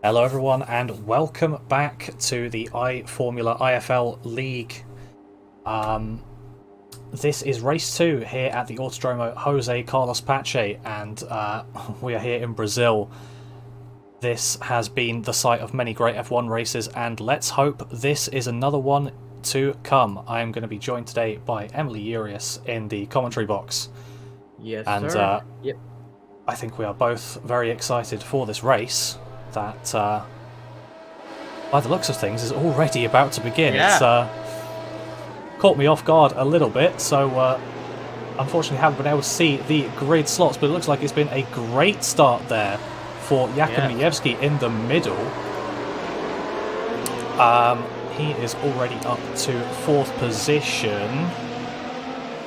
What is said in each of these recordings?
Hello everyone and welcome back to the iFormula IFL League. This is race 2 here at the Autodromo Jose Carlos Pache, and we are here in Brazil. This has been the site of many great F1 races, and let's hope this is another one to come. I am going to be joined today by Emily Urias in the commentary box. Yes, and sir. Yep. I think we are both very excited for this race that, by the looks of things, is already about to begin. Yeah. It's caught me off guard a little bit, so unfortunately haven't been able to see the grid slots, but it looks like it's been a great start there for Jakub Majewski in the middle. He is already up to 4th position.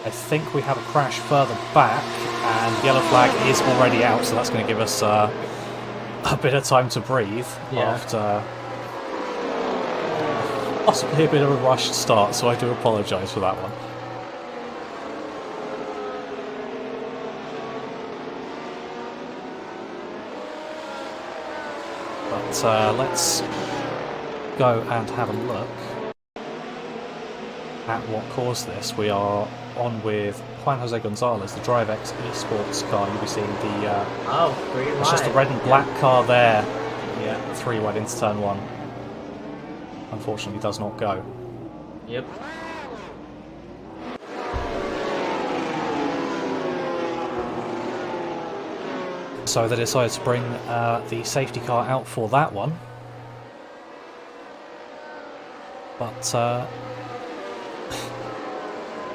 I think we have a crash further back, and yellow flag is already out, so that's going to give us a bit of time to breathe after possibly a bit of a rushed start, so I do apologise for that one. But let's go and have a look at what caused this. We are on with Juan Jose Gonzalez, the DriveX esports car. You'll be seeing the it's just a red and black car there. Yeah, 3 wide into turn 1. Unfortunately does not go. Yep. So they decided to bring the safety car out for that one. But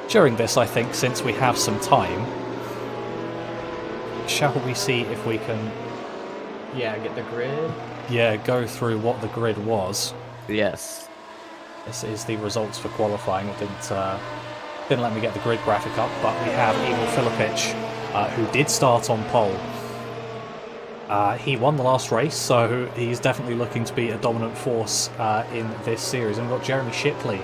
during this, I think, since we have some time, shall we see if we can... get the grid? Yeah, go through what the grid was. Yes. This is the results for qualifying. It didn't let me get the grid graphic up, but we have Igor Filipic, who did start on pole. He won the last race, so he's definitely looking to be a dominant force in this series. And we've got Jeremy Shipley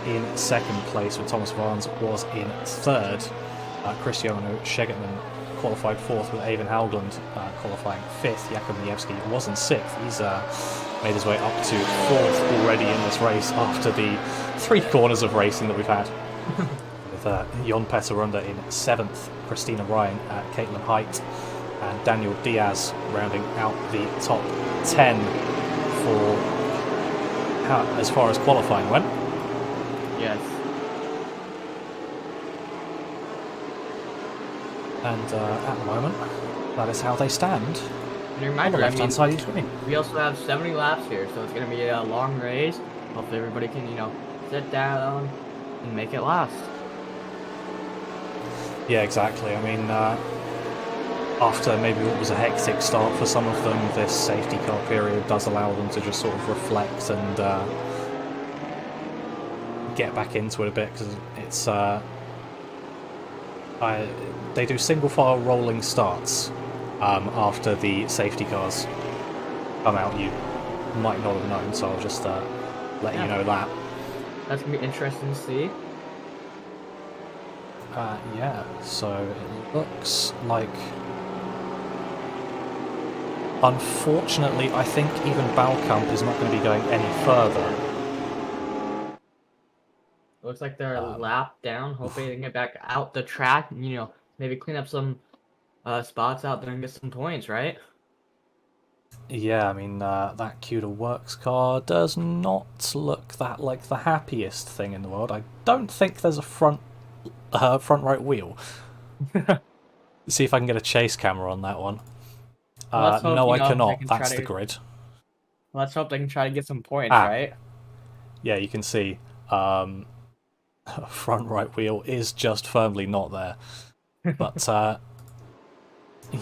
in 2nd place, with Thomas Vance was in 3rd. Cristiano Schegertman qualified 4th, with Avon Haugland qualifying 5th. Jakub Majewski was in 6th. He's made his way up to 4th already in this race after the 3 corners of racing that we've had. With Jon Petter Runda in 7th, Christina Ryan, Caitlin Height, and Daniel Diaz rounding out the top 10 for as far as qualifying went. Yes. And at the moment, that is how they stand. And reminder, on the left-hand side of the screen. We also have 70 laps here, so it's going to be a long race. Hopefully everybody can, sit down and make it last. Yeah, exactly. I mean, after maybe what was a hectic start for some of them, this safety car period does allow them to just sort of reflect and get back into it a bit, because it's they do single file rolling starts after the safety cars come out. You might not have known, so I'll just let you know that. That's going to be interesting to see. Yeah, so it looks like, unfortunately, I think even Balkamp is not going to be going any further. Looks like they're a lap down. Hopefully they can get back out the track and, maybe clean up some spots out there and get some points, right? Yeah, I mean, that Cuda Works car does not look that like the happiest thing in the world. I don't think there's a front right wheel. See if I can get a chase camera on that one. Well, no, I cannot. That's the grid. Let's hope they can try to get some points, right? Yeah, you can see front right wheel is just firmly not there. But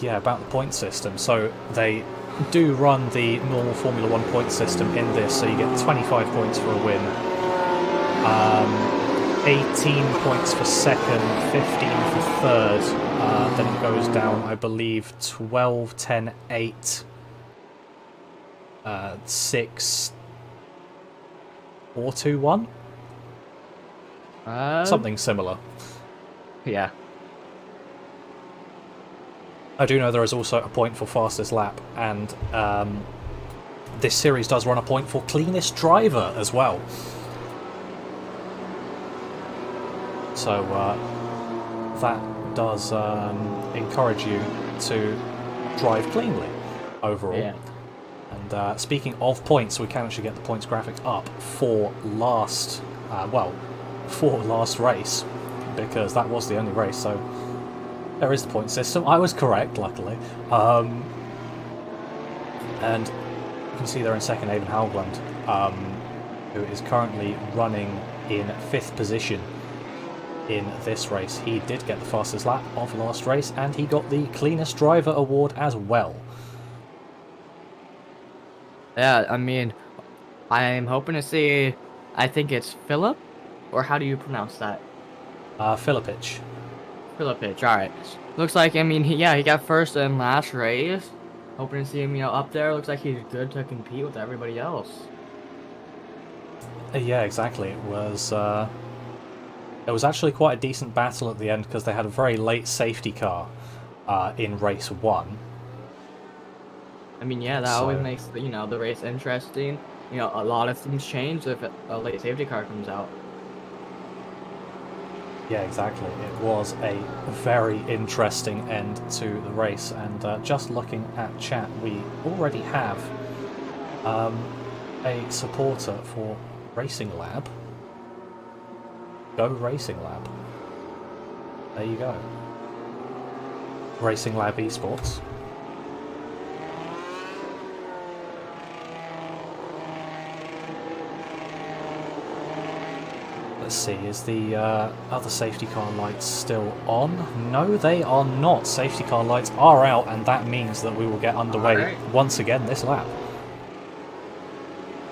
yeah, about the point system. So they do run the normal Formula 1 point system in this, so you get 25 points for a win, 18 points for 2nd, 15 for 3rd, then it goes down, I believe, 12, 10, 8, 6, 4, 2, 1? Something similar. Yeah. I do know there is also a point for fastest lap, and this series does run a point for cleanest driver as well. So that does encourage you to drive cleanly overall. Yeah. And speaking of points, we can actually get the points graphic up for last, for last race, because that was the only race, so there is the point system. I was correct, luckily. And you can see they're in second, Aiden Haugland, who is currently running in 5th position in this race. He did get the fastest lap of last race, and he got the cleanest driver award as well. Yeah, I mean, I'm hoping to see, I think it's Philip, or how do you pronounce that? Filipich. Filipich, alright. Looks like, I mean, he got first in last race. Hoping to see him, up there. Looks like he's good to compete with everybody else. Yeah, exactly. It was actually quite a decent battle at the end, because they had a very late safety car in race 1. I mean, yeah, that always makes the race interesting. A lot of things change if a late safety car comes out. Yeah, exactly. It was a very interesting end to the race, and just looking at chat, we already have a supporter for Racing Lab. Go Racing Lab. There you go. Racing Lab Esports. Let's see, is the other safety car lights still on? No, they are not. Safety car lights are out, and that means that we will get underway once again this lap.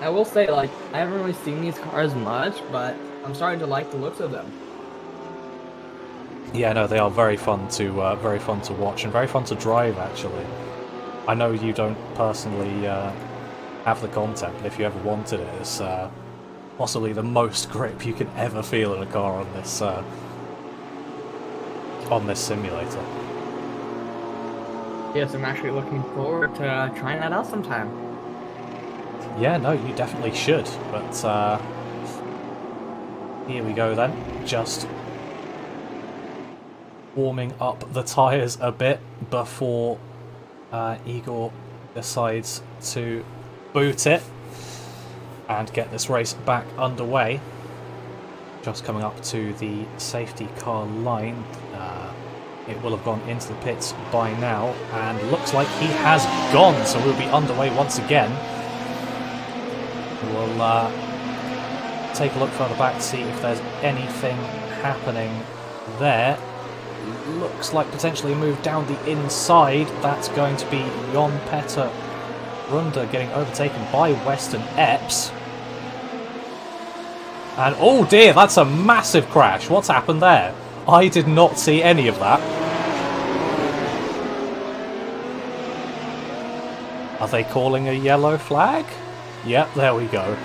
I will say, I haven't really seen these cars much, but I'm starting to like the looks of them. Yeah, no, they are very fun to watch and very fun to drive. Actually, I know you don't personally have the content, but if you ever wanted it, it's possibly the most grip you can ever feel in a car on this simulator. Yes, I'm actually looking forward to trying that out sometime. Yeah, no, you definitely should. But here we go then. Just warming up the tyres a bit before Igor decides to boot it and get this race back underway. Just coming up to the safety car line. It will have gone into the pits by now, and looks like he has gone, so we'll be underway once again. We'll take a look further back to see if there's anything happening there. Looks like potentially a move down the inside. That's going to be Jon Petter Runde getting overtaken by Western Epps. And oh dear, that's a massive crash. What's happened there? I did not see any of that. Are they calling a yellow flag? Yep, there we go.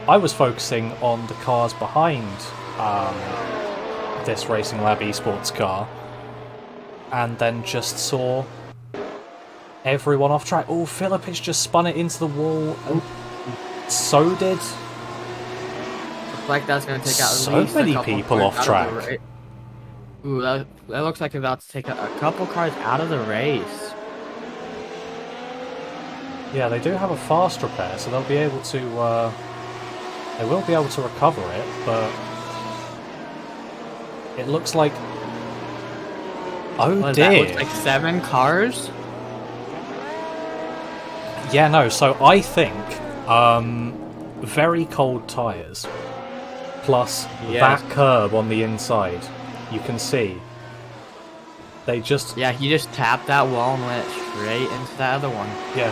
I was focusing on the cars behind this Racing Lab Esports car, and then just saw everyone off track. Oh, Filipich just spun it into the wall, and so did... Looks like that's going to take out so many people off track. Ooh, that looks like it's about to take a couple cars out of the race. Yeah, they do have a fast repair, so they'll be able to... they will be able to recover it, but... it looks like... oh dear! That looks like 7 cars? Yeah, no, so I think... very cold tyres, plus that curb on the inside. You can see. They just... yeah, he just tapped that wall and went straight into that other one. yeah.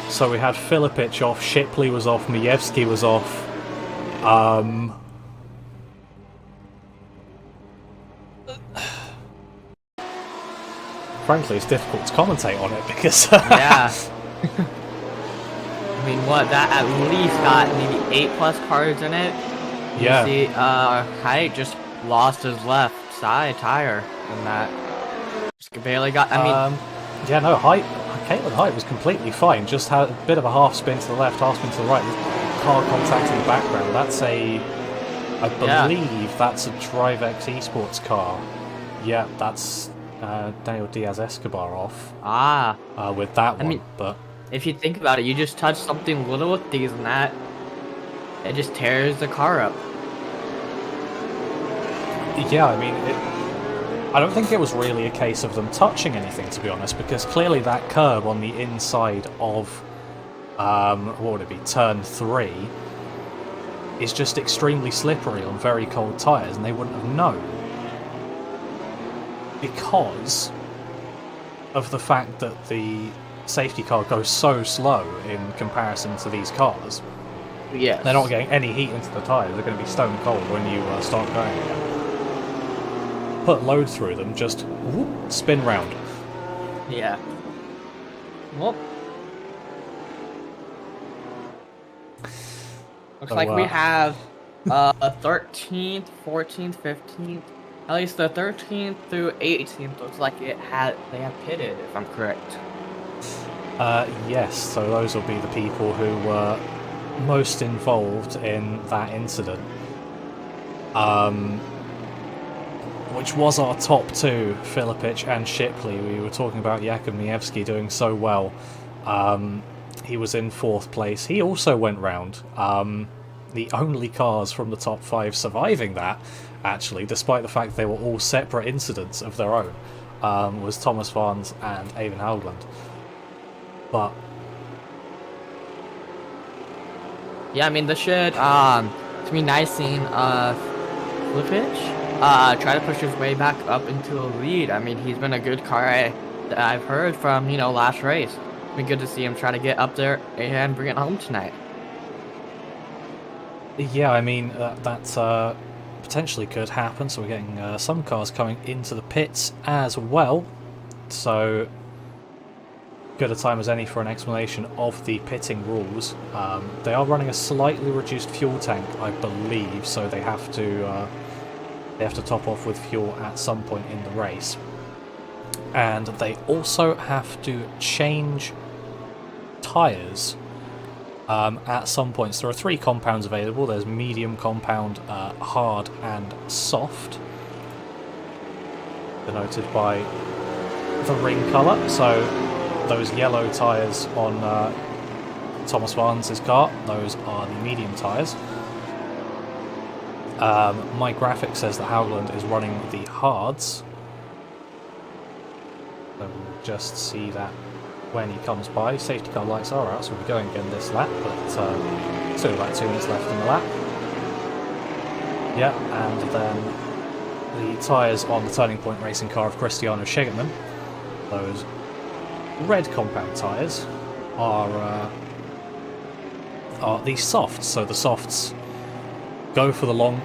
So we had Filipich off, Shipley was off, Majewski was off. Frankly, it's difficult to commentate on it because... yeah. I mean, what, that at least got maybe 8+ cars in it. Yeah. You see, Height just lost his left. side tire in that. Just barely got. I mean, yeah, no, Caitlin Height was completely fine. Just had a bit of a half spin to the left, half spin to the right. Car contact in the background. That's I believe that's a DriveX Esports car. Yeah, that's Daniel Diaz Escobar off. With that one, but if you think about it, you just touch something little with these, and that it just tears the car up. Yeah, I mean, I don't think it was really a case of them touching anything, to be honest, because clearly that curb on the inside of, what would it be, turn 3, is just extremely slippery on very cold tyres, and they wouldn't have known. Because of the fact that the safety car goes so slow in comparison to these cars. Yeah. They're not getting any heat into the tyres, they're going to be stone cold when you start going again. Put load through them, just whoop, spin round. Yeah. Well, looks like we have 13th, 14th, 15th. At least the 13th through 18th looks like they have pitted, if I'm correct. Yes, so those will be the people who were most involved in that incident. Which was our top two, Filipic and Shipley. We were talking about Jakub Miewski doing so well. He was in 4th place. He also went round. The only cars from the top 5 surviving that, actually, despite the fact they were all separate incidents of their own, was Thomas Varns and Evan Haugland. But yeah, I mean, this should be nice seeing Filipic try to push his way back up into a lead. I mean, he's been a good car that I've heard from, last race. It's been good to see him try to get up there and bring it home tonight. Yeah, I mean, that potentially could happen, so we're getting some cars coming into the pits as well. So, good a time as any for an explanation of the pitting rules. They are running a slightly reduced fuel tank, I believe, so they have to top off with fuel at some point in the race. And they also have to change tyres at some points. There are 3 compounds available. There's medium compound, hard and soft, denoted by the ring colour. So those yellow tyres on Thomas Varns' car, those are the medium tyres. My graphic says that Haugland is running the hards. So we'll just see that when he comes by. Safety car lights are out, so we'll be going again this lap, but still about 2 minutes left in the lap. Yeah, and then the tyres on the Turning Point racing car of Cristiano Schegerman, those red compound tyres, are the softs. So the softs go for the long,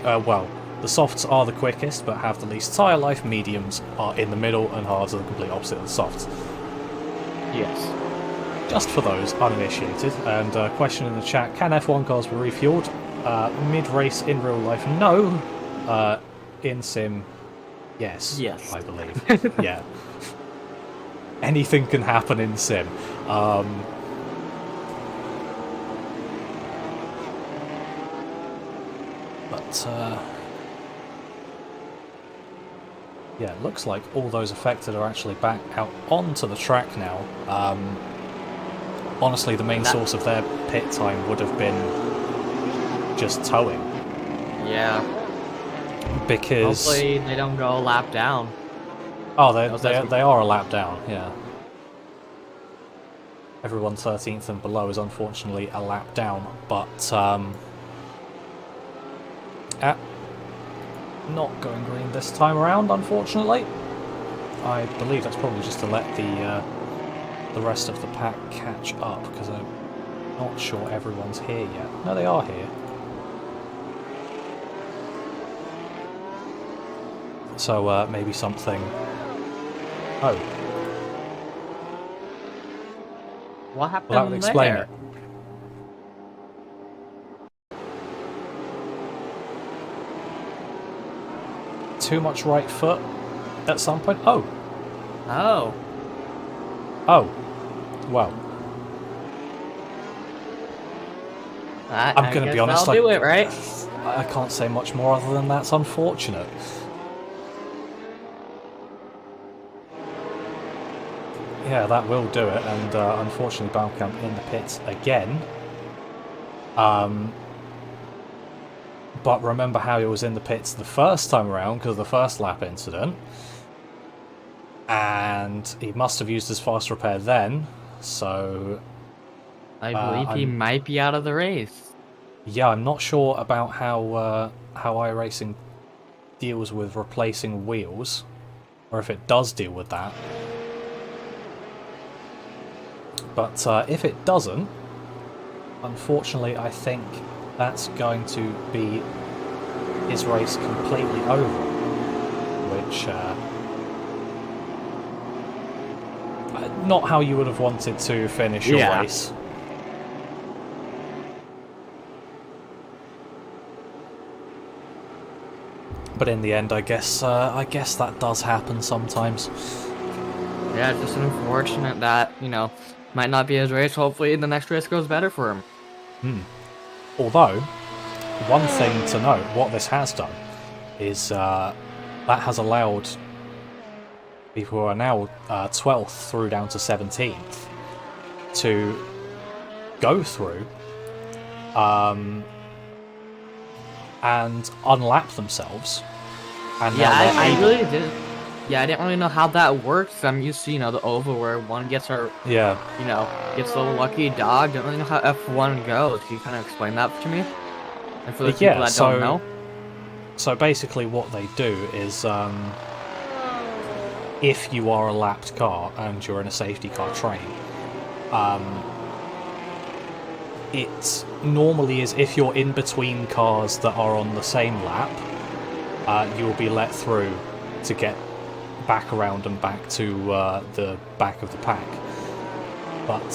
the softs are the quickest but have the least tyre life, mediums are in the middle, and hards are the complete opposite of the softs. Yes. Just for those uninitiated. And question in the chat, can F1 cars be refueled? Mid-race in real life, no. In sim, yes. Yes. I believe. Yeah. Anything can happen in sim. Yeah, it looks like all those affected are actually back out onto the track now. Honestly, the main source of their pit time would have been just towing. Yeah. Because hopefully they don't go a lap down. Oh, they are a lap down, yeah. Everyone 13th and below is unfortunately a lap down, but not going green this time around, unfortunately. I believe that's probably just to let the rest of the pack catch up, because I'm not sure everyone's here yet. No, they are here. So maybe something... Oh. What happened well, that would explain there? it. too much right foot at some point. Oh, Oh. well. I'm going to be honest. I'll do it, right? I can't say much more other than that's unfortunate. Yeah, that will do it, and unfortunately Baumkamp in the pits again. But remember how he was in the pits the first time around because of the first lap incident. And he must have used his fast repair then, so... I believe he might be out of the race. Yeah, I'm not sure about how iRacing deals with replacing wheels, or if it does deal with that. But if it doesn't, unfortunately, I think that's going to be his race completely over, which not how you would have wanted to finish your race. But in the end, I guess that does happen sometimes. Yeah, it's just unfortunate that, you know, might not be his race. Hopefully the next race goes better for him. Although, one thing to note, what this has done is that has allowed people who are now 12th through down to 17th to go through and unlap themselves. And yeah, I really didn't. Yeah, I didn't really know how that works. I'm used to, you know, the oval where one gets her, you know, gets a lucky dog. Don't really know how F1 goes. Can you kind of explain that to me? And for the people that don't know. So basically, what they do is, if you are a lapped car and you're in a safety car train, it normally is if you're in between cars that are on the same lap, you'll be let through to get back around and back to the back of the pack. But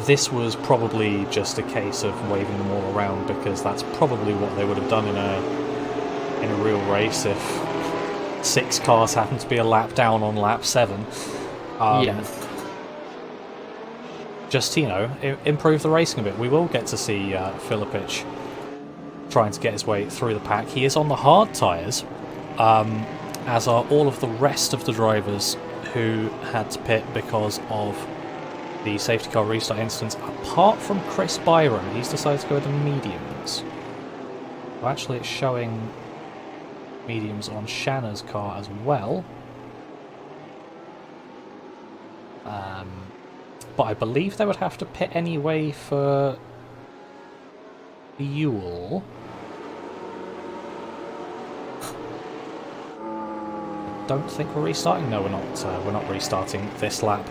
this was probably just a case of waving them all around, because that's probably what they would have done in a real race if 6 cars happened to be a lap down on lap 7. Yes. Just to, you know, improve the racing a bit. We will get to see Filipich trying to get his way through the pack. He is on the hard tyres, as are all of the rest of the drivers who had to pit because of the safety car restart incidents, apart from Chris Byram. He's decided to go with the mediums. Well, actually, it's showing mediums on Shanna's car as well. But I believe they would have to pit anyway for fuel. Don't think we're restarting. No, we're not. We're not restarting this lap.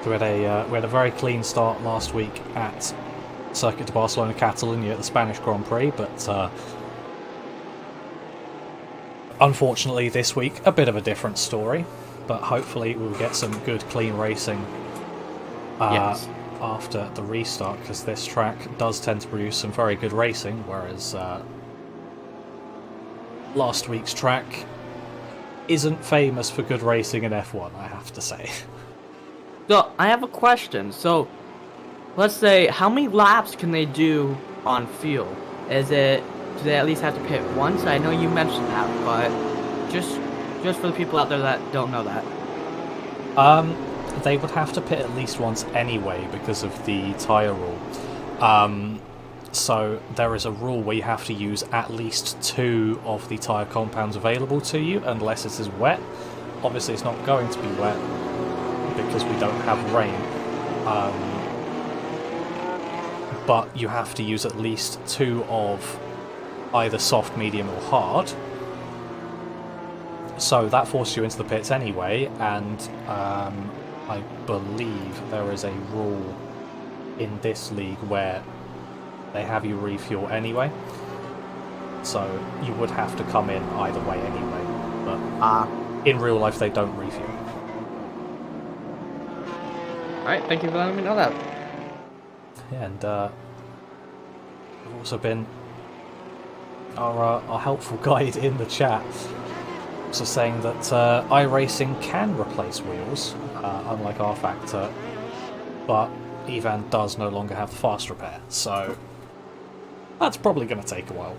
We had a very clean start last week at Circuit de Barcelona Catalunya at the Spanish Grand Prix, but unfortunately this week a bit of a different story. But hopefully we'll get some good clean racing after the restart, because this track does tend to produce some very good racing, whereas last week's track isn't famous for good racing in F1, I have to say. So, I have a question. So, let's say, how many laps can they do on fuel? Do they at least have to pit once? I know you mentioned that, but just for the people out there that don't know that. They would have to pit at least once anyway because of the tyre rule. So there is a rule where you have to use at least 2 of the tyre compounds available to you, unless it is wet. Obviously it's not going to be wet because we don't have rain. But you have to use at least 2 of either soft, medium or hard. So that forces you into the pits anyway, and I believe there is a rule in this league where they have you refuel anyway. So you would have to come in either way anyway. But in real life they don't refuel. Alright, thank you for letting me know that. Yeah, and we've also been our helpful guide in the chat, so saying that iRacing can replace wheels, unlike R Factor, but Evan does no longer have the fast repair, so that's probably going to take a while.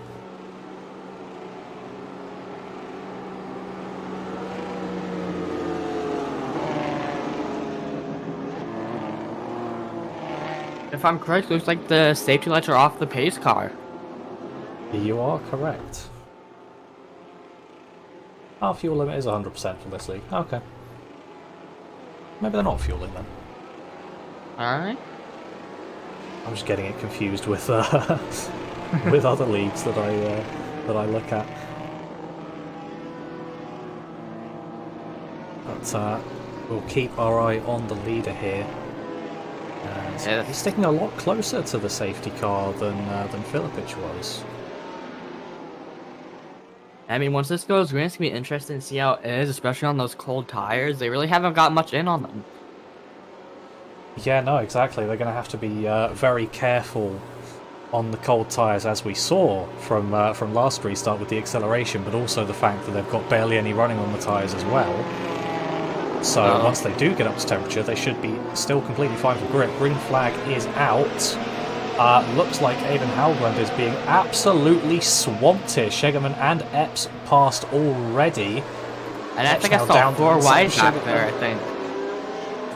If I'm correct, looks like the safety lights are off the pace car. You are correct. Our fuel limit is 100% for this league. Okay. Maybe they're not fueling then. Alright. I'm just getting it confused with with other leagues that I look at. But we'll keep our eye on the leader here. Yeah. He's sticking a lot closer to the safety car than Filipich was. I mean, once this goes green, it's going to be interesting to see how it is, especially on those cold tires. They really haven't got much in on them. Yeah, no, exactly. They're going to have to be very careful on the cold tyres, as we saw from last restart with the acceleration, but also the fact that they've got barely any running on the tyres as well. So once they do get up to temperature, they should be still completely fine for grip. Green flag is out. Looks like Aiden Halbrand is being absolutely swamped here. Shegerman and Epps passed already. And I think I saw 4 wide back there, I think.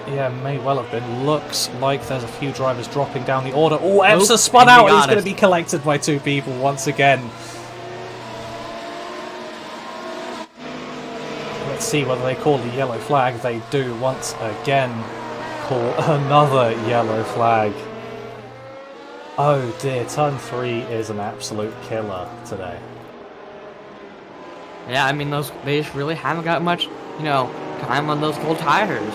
Yeah, may well have been. Looks like there's a few drivers dropping down the order. Oh, Epps has spun out. He's going to be collected by 2 people once again. Let's see whether they call the yellow flag. They do once again call another yellow flag. Oh dear, turn 3 is an absolute killer today. Yeah, I mean, they just really haven't got much, time on those cold tires.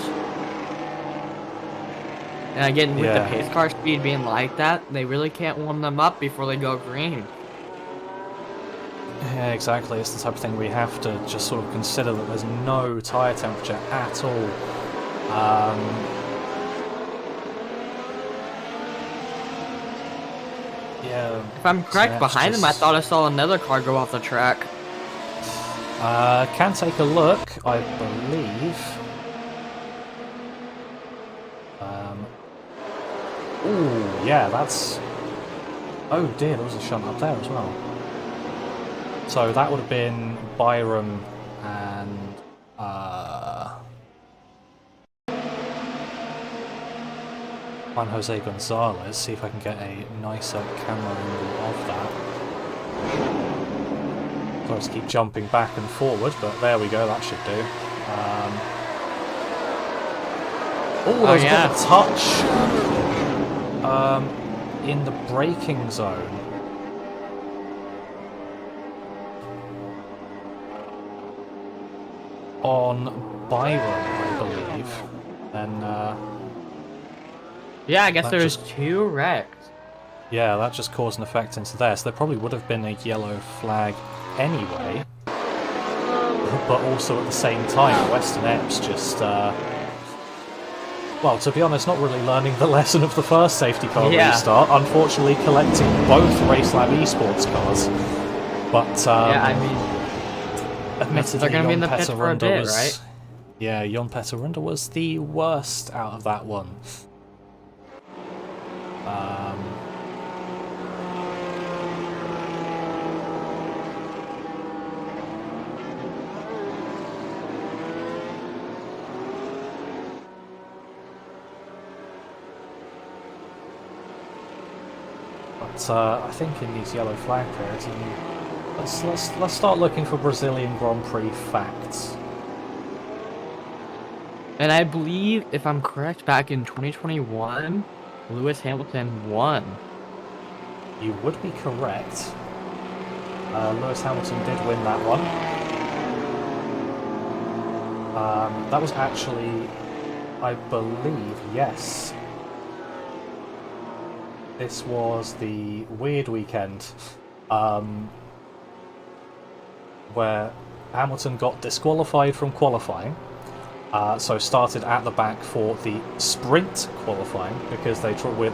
And again, with the pace car speed being like that, they really can't warm them up before they go green. Yeah, exactly. It's the type of thing we have to just sort of consider that there's no tyre temperature at all. Yeah. If I'm correct, behind them, I thought I saw another car go off the track. Can take a look, I believe. Ooh, yeah, that's... Oh dear, there was a shunt up there as well. So that would have been Byram and Juan Jose Gonzalez. See if I can get a nicer camera angle of that. So let's keep jumping back and forward, but there we go, that should do. Oh, there's a bit of a touch in the braking zone. On Byron, I believe. And yeah, I guess there's 2 wrecks. Yeah, that just caused an effect into there. So there probably would have been a yellow flag anyway. But also at the same time, Western Epps just well, to be honest, not really learning the lesson of the first safety car restart. Unfortunately, collecting both RaceLab esports cars. But yeah, I mean, admittedly, they're going to be in the pit for a bit, right? Yeah, Jon Peterunda was the worst out of that one. But I think in these yellow flag periods, let's start looking for Brazilian Grand Prix facts. And I believe, if I'm correct, back in 2021, Lewis Hamilton won. You would be correct. Lewis Hamilton did win that one. That was actually, I believe, yes. This was the weird weekend where Hamilton got disqualified from qualifying, So started at the back for the sprint qualifying because they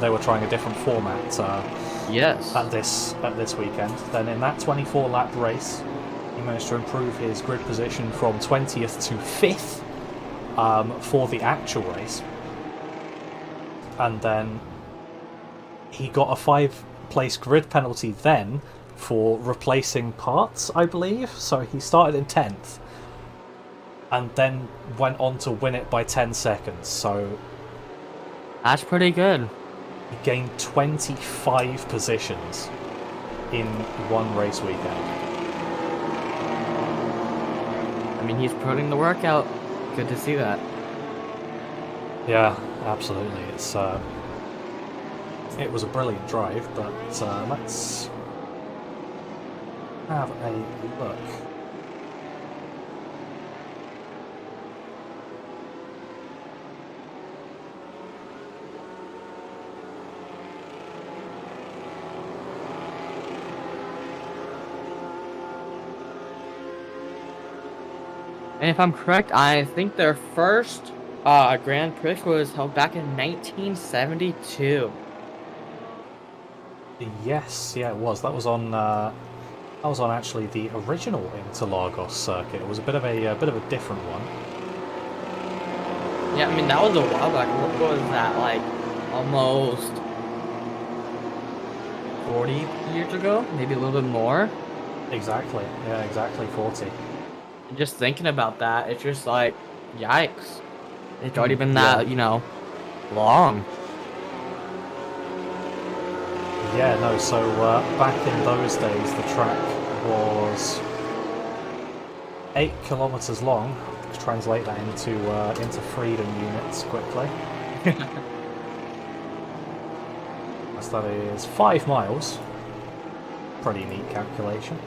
were trying a different format Yes. at this weekend. Then in that 24-lap race, he managed to improve his grid position from 20th to 5th for the actual race, and then he got a 5-place grid penalty then for replacing parts, I believe. So he started in 10th. And then went on to win it by 10 seconds, so... That's pretty good. He gained 25 positions in one race weekend. I mean, he's putting the work out. Good to see that. Yeah, absolutely. It was a brilliant drive, but let's have a look. And if I'm correct, I think their first Grand Prix was held back in 1972. Yes, yeah, it was. That was on actually the original Interlagos circuit. It was a bit of a different one. Yeah, I mean that was a while back. What was that, like almost 40 years ago? Maybe a little bit more. Exactly. Yeah, exactly 40. Just thinking about that, it's just like, yikes. It's already been that, long. Yeah, no, so back in those days, the track was 8 kilometers long. Let's translate that into freedom units quickly. That is 5 miles. Pretty neat calculation.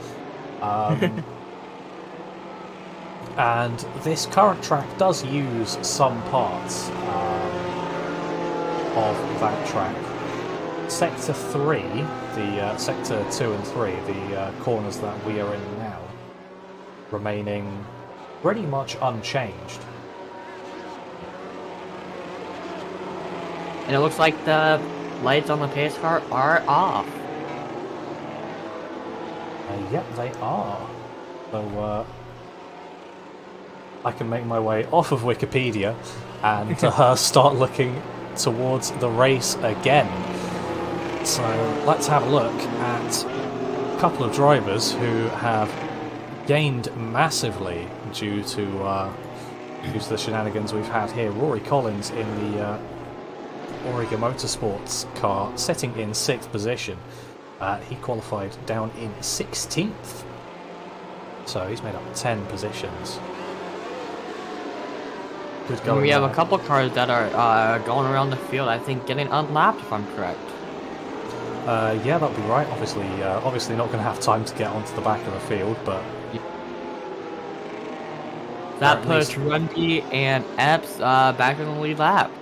And this current track does use some parts of that track. Sector 3, Sector 2 and 3, the corners that we are in now, remaining pretty much unchanged. And it looks like the lights on the pace car are off. Yep, they are. So, I can make my way off of Wikipedia and start looking towards the race again. So let's have a look at a couple of drivers who have gained massively due to the shenanigans we've had here. Rory Collins in the Origa Motorsports car, sitting in 6th position. He qualified down in 16th, so he's made up 10 positions. And we have a couple cars that are going around the field, I think, getting unlapped, if I'm correct. Yeah, that'll be right. Obviously not going to have time to get onto the back of the field, but... That puts Rundy and Epps back in the lead lap.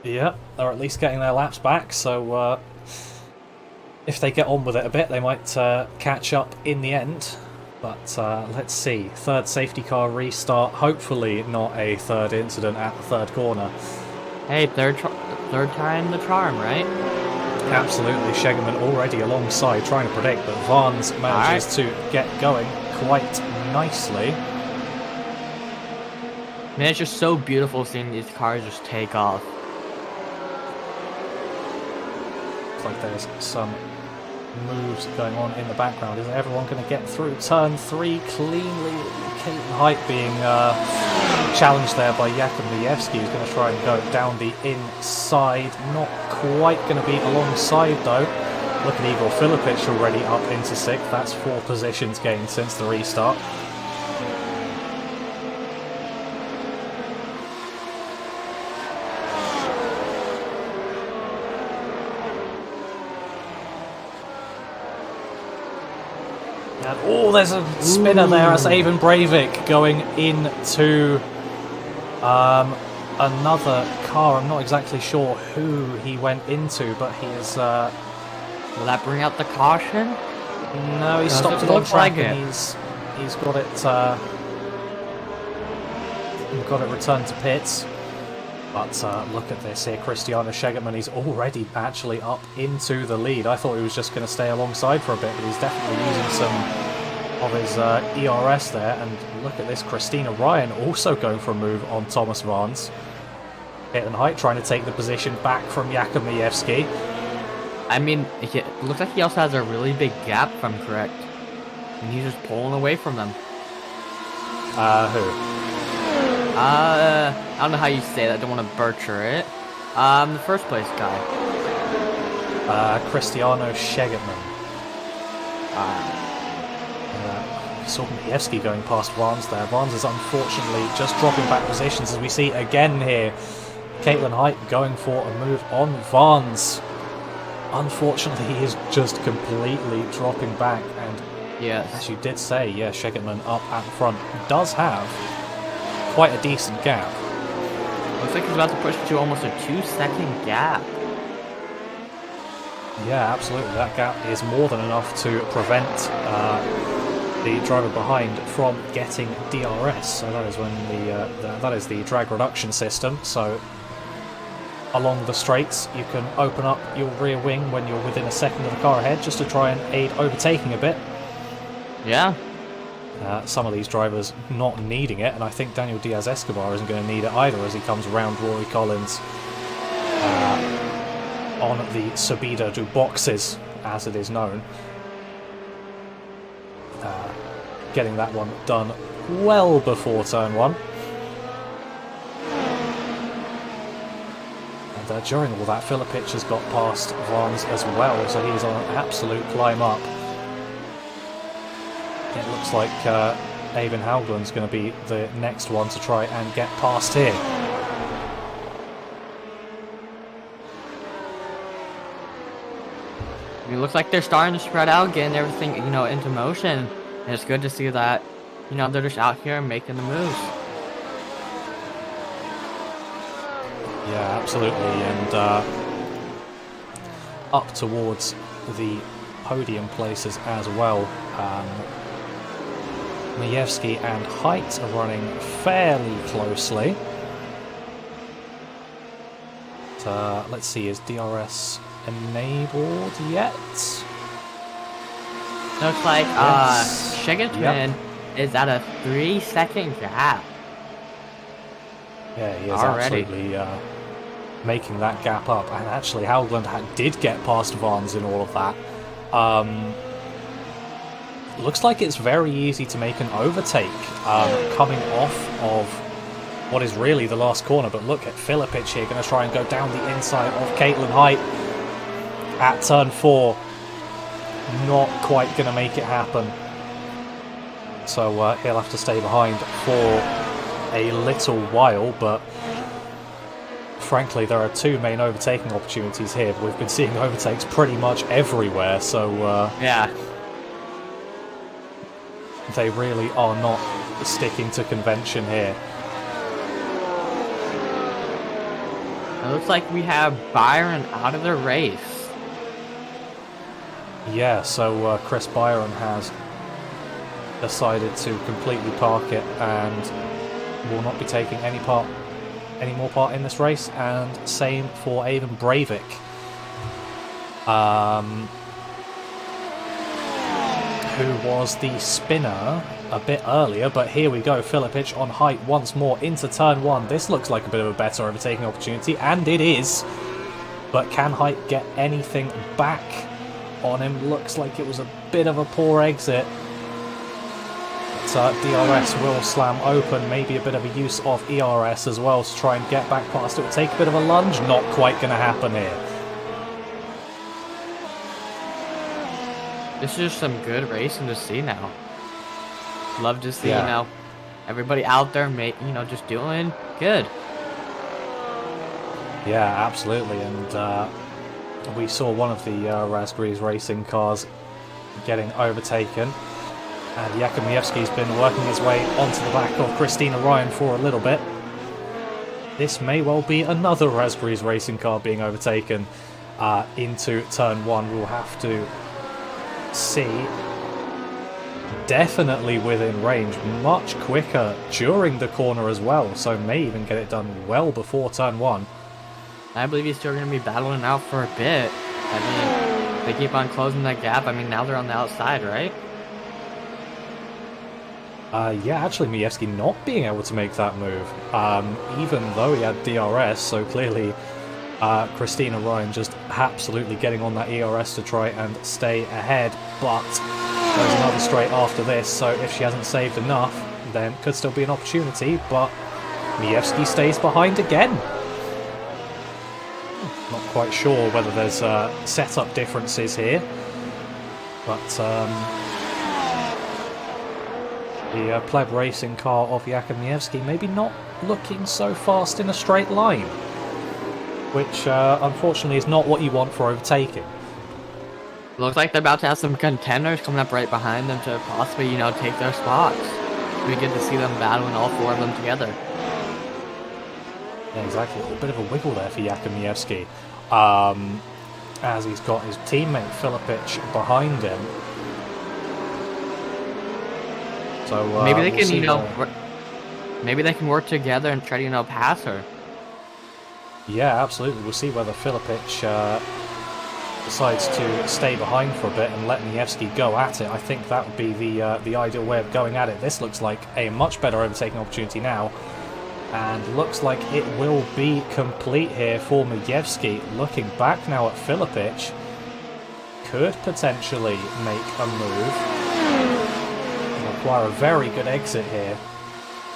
Yeah, they're at least getting their laps back, so if they get on with it a bit, they might catch up in the end. But let's see. 3rd safety car restart. Hopefully not a 3rd incident at the 3rd corner. Hey, third time the charm, right? Absolutely. Schegeman already alongside trying to predict, but Varnes manages to get going quite nicely. Man, it's just so beautiful seeing these cars just take off. Looks like there's some moves going on in the background. Isn't everyone going to get through turn 3 cleanly? Caton Height being challenged there by Jakub Majewski, who's going to try and go down the inside. Not quite going to be alongside though. Look at Igor Filipic already up into 6th. That's 4 positions gained since the restart. Oh, there's a spinner there. That's Avon Breivik going into another car. I'm not exactly sure who he went into, but he is... Will that bring out the caution? No, he stopped it on track and he's got it... and got it returned to pits. But look at this here, Cristiano Schegerman, he's already actually up into the lead. I thought he was just going to stay alongside for a bit, but he's definitely using some of his ERS there. And look at this, Christina Ryan also going for a move on Thomas Vance. Caitlin Height trying to take the position back from Jakub Majewski. I mean, it looks like he also has a really big gap, if I'm correct. And he's just pulling away from them. Who? I don't know how you say that. I don't want to butcher it. The first place guy. Cristiano Schegerman. Saw Majewski going past Vance there. Vance is unfortunately just dropping back positions, as we see again here. Caitlin Height going for a move on Vance. Unfortunately, he is just completely dropping back, and yes, as you did say, yeah, Schegerman up at the front does have quite a decent gap. Looks like he's about to push to almost a 2-second gap. Yeah, absolutely. That gap is more than enough to prevent the driver behind from getting DRS. So that is when that is the drag reduction system. So along the straights, you can open up your rear wing when you're within a second of the car ahead, just to try and aid overtaking a bit. Yeah. Some of these drivers not needing it, and I think Daniel Diaz-Escobar isn't going to need it either as he comes around Rory Collins on the Subida do Boxes, as it is known. Getting that one done well before turn 1. And during all that, Filipich has got past Vance as well, so he's on an absolute climb up. It looks like Avon Haugland's going to be the next one to try and get past here. It looks like they're starting to spread out, getting everything, into motion. And it's good to see that, they're just out here making the moves. Yeah, absolutely. And up towards the podium places as well. Majewski and Height are running fairly closely. But, let's see, is DRS enabled yet? Looks like Yes. Schegerman is at a 3-second gap. Yeah, he is Already. absolutely making that gap up. And actually, Haugland did get past Vance in all of that. Looks like it's very easy to make an overtake coming off of what is really the last corner. But look at Filipich here, going to try and go down the inside of Caitlin Height at turn 4. Not quite going to make it happen. So he'll have to stay behind for a little while. But frankly, there are 2 main overtaking opportunities here. But we've been seeing overtakes pretty much everywhere. So Yeah. they really are not sticking to convention here. It looks like we have Byron out of the race. Yeah, so Chris Byron has decided to completely park it and will not be taking any more part in this race. And same for Avon Breivik. Who was the spinner a bit earlier, but here we go, Filipich on Height once more into turn 1. This looks like a bit of a better overtaking opportunity, and it is. But can Height get anything back on him? Looks like it was a bit of a poor exit. But DRS will slam open, maybe a bit of a use of ERS as well to try and get back past it. Will take a bit of a lunge, not quite going to happen here. This is just some good racing to see now. Love to see, Yeah. everybody out there, just doing good. Yeah, absolutely. And we saw one of the Raspberries racing cars getting overtaken. And Jakub Majewski's been working his way onto the back of Christina Ryan for a little bit. This may well be another Raspberries racing car being overtaken into turn 1. We'll have to see. definitely within range, much quicker during the corner as well, so may even get it done well before turn 1. I believe he's still going to be battling out for a bit. I mean, they keep on closing that gap. I mean, now they're on the outside, right? Yeah, actually, Majewski not being able to make that move, even though he had DRS, so clearly Christina Ryan just absolutely getting on that ERS to try and stay ahead, but there's another straight after this, so if she hasn't saved enough, then could still be an opportunity, but Majewski stays behind again. Not quite sure whether there's setup differences here, but the pleb racing car of Jakub Majewski maybe not looking so fast in a straight line, which unfortunately is not what you want for overtaking. Looks like they're about to have some contenders coming up right behind them to possibly, you know, take their spots. We get to see them battling all 4 of them together. Yeah, exactly. A bit of a wiggle there for Jakub Majewski, as he's got his teammate Filipic behind him. So maybe they can, you know, maybe they can work together and try to, you know, pass her. Yeah, absolutely. We'll see whether Filipic decides to stay behind for a bit and let Majewski go at it. I think that would be the ideal way of going at it. This looks like a much better overtaking opportunity now, and looks like it will be complete here for Majewski. Looking back now at Filipic, could potentially make a move. Require a very good exit here.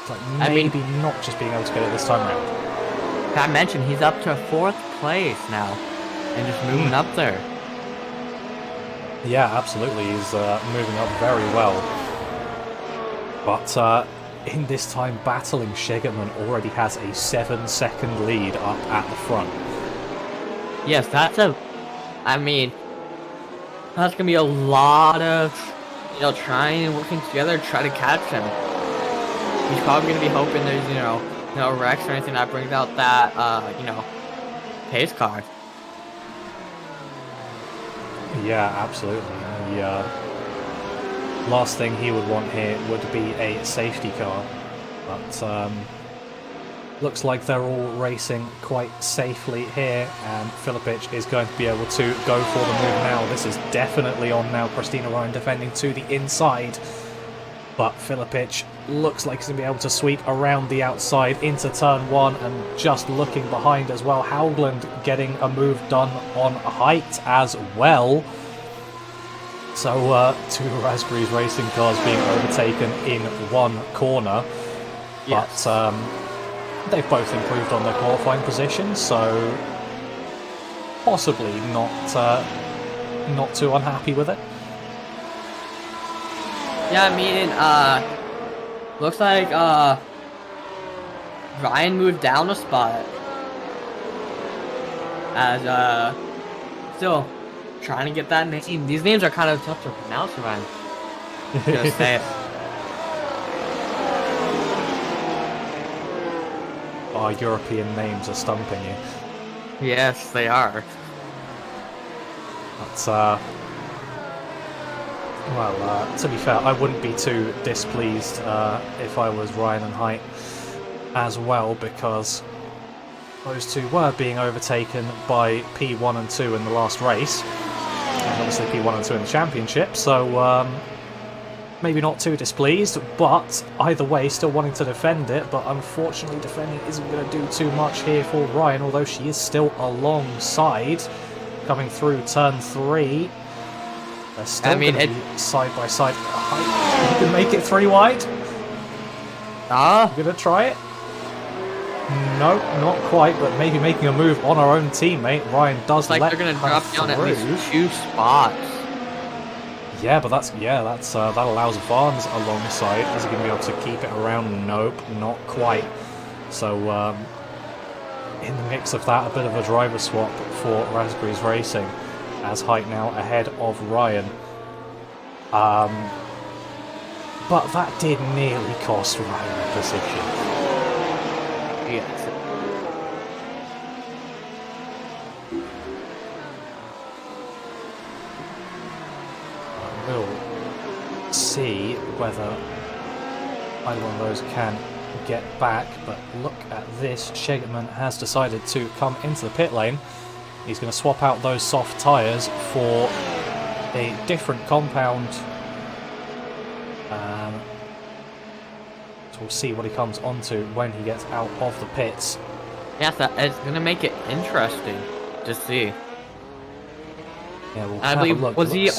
But maybe not just being able to get it this time around. I mentioned he's up to 4th place now, and just moving up there. Yeah, absolutely. He's moving up very well. But in this time, battling Shigerman already has a 7-second lead up at the front. Yes, that's I mean, that's gonna be a lot of, you know, trying and working together to try to catch him. He's probably gonna be hoping there's, you know, no wrecks or anything that brings out that, you know, pace car. Yeah, absolutely. The last thing he would want here would be a safety car, but looks like they're all racing quite safely here, and Filipic is going to be able to go for the move now. This is definitely on now. Christina Ryan defending to the inside, but Filipic looks like he's going to be able to sweep around the outside into turn 1, and just looking behind as well. Haugland getting a move done on height as well. So 2 Raspberries racing cars being overtaken in 1 corner. Yes. But they've both improved on their qualifying positions, so possibly not too unhappy with it. Yeah, I mean, looks like Ryan moved down a spot, as still trying to get that name. These names are kind of tough to pronounce, Ryan. Just say it. Our European names are stumping you. Yes, they are. But well, to be fair, I wouldn't be too displeased if I was Ryan and Height as well, because those two were being overtaken by P1 and 2 in the last race, and obviously P1 and 2 in the championship, so maybe not too displeased, but either way, still wanting to defend it, but unfortunately defending isn't going to do too much here for Ryan, although she is still alongside, coming through turn 3. They're still going to be side by side. You can make it 3 wide. You going to try it? No, not quite, but maybe making a move on our own teammate. Ryan does let her through. They're going to drop down at least 2 spots. Yeah, but that allows Vans alongside. Is he going to be able to keep it around? Nope, not quite. So in the mix of that, a bit of a driver swap for Raspberries Racing, as Height now ahead of Ryan. But that did nearly cost Ryan a position. Yes. We'll see whether either one of those can get back, but look at this. Schegerman has decided to come into the pit lane. He's going to swap out those soft tyres for a different compound. So we'll see what he comes onto when he gets out of the pits. Yeah, it's going to make it interesting to see. Yeah, we'll I have a believe, look. was he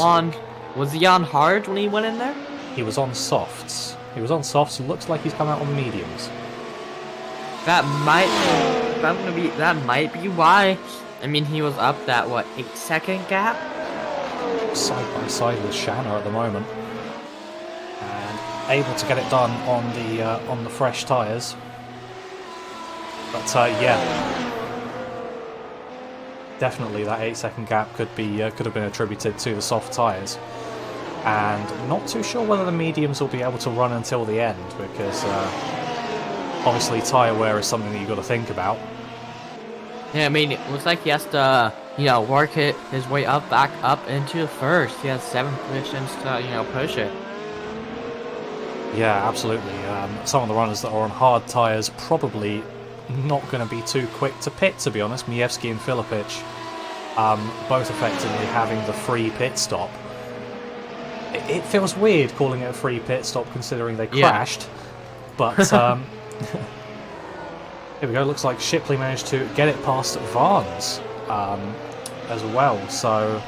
on hard when he went in there? He was on softs. He was on softs. Looks like he's come out on mediums. That might be why. I mean, he was up that 8-second gap. Side by side with Shanna at the moment, and able to get it done on the fresh tyres. But yeah, definitely that 8-second gap could have been attributed to the soft tyres. And not too sure whether the mediums will be able to run until the end, because obviously tyre wear is something that you've got to think about. Yeah, I mean, it looks like he has to, work his way back up into first. He has 7 positions to, push it. Yeah, absolutely. Some of the runners that are on hard tyres probably not going to be too quick to pit, to be honest. Majewski and Filipic both effectively having the free pit stop. It feels weird calling it a free pit stop considering they crashed, but here we go. Looks like Shipley managed to get it past Varnes as well. So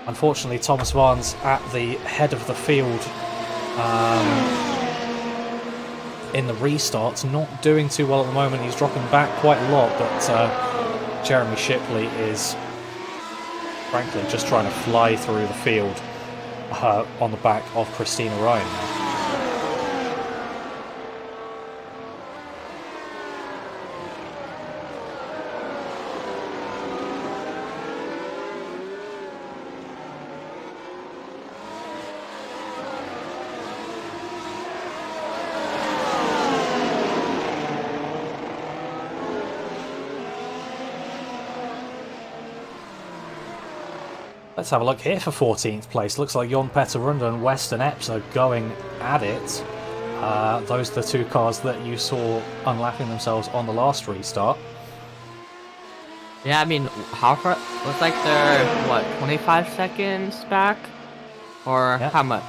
unfortunately, Thomas Varnes at the head of the field in the restarts, not doing too well at the moment. He's dropping back quite a lot, but Jeremy Shipley is frankly just trying to fly through the field on the back of Christina Ryan now. Let's have a look here for 14th place. Looks like Jon Petter Runde and Western Epps are going at it. Those are the two cars that you saw unlapping themselves on the last restart. Yeah, I mean, how far? Looks like they're, 25 seconds back? Or how much?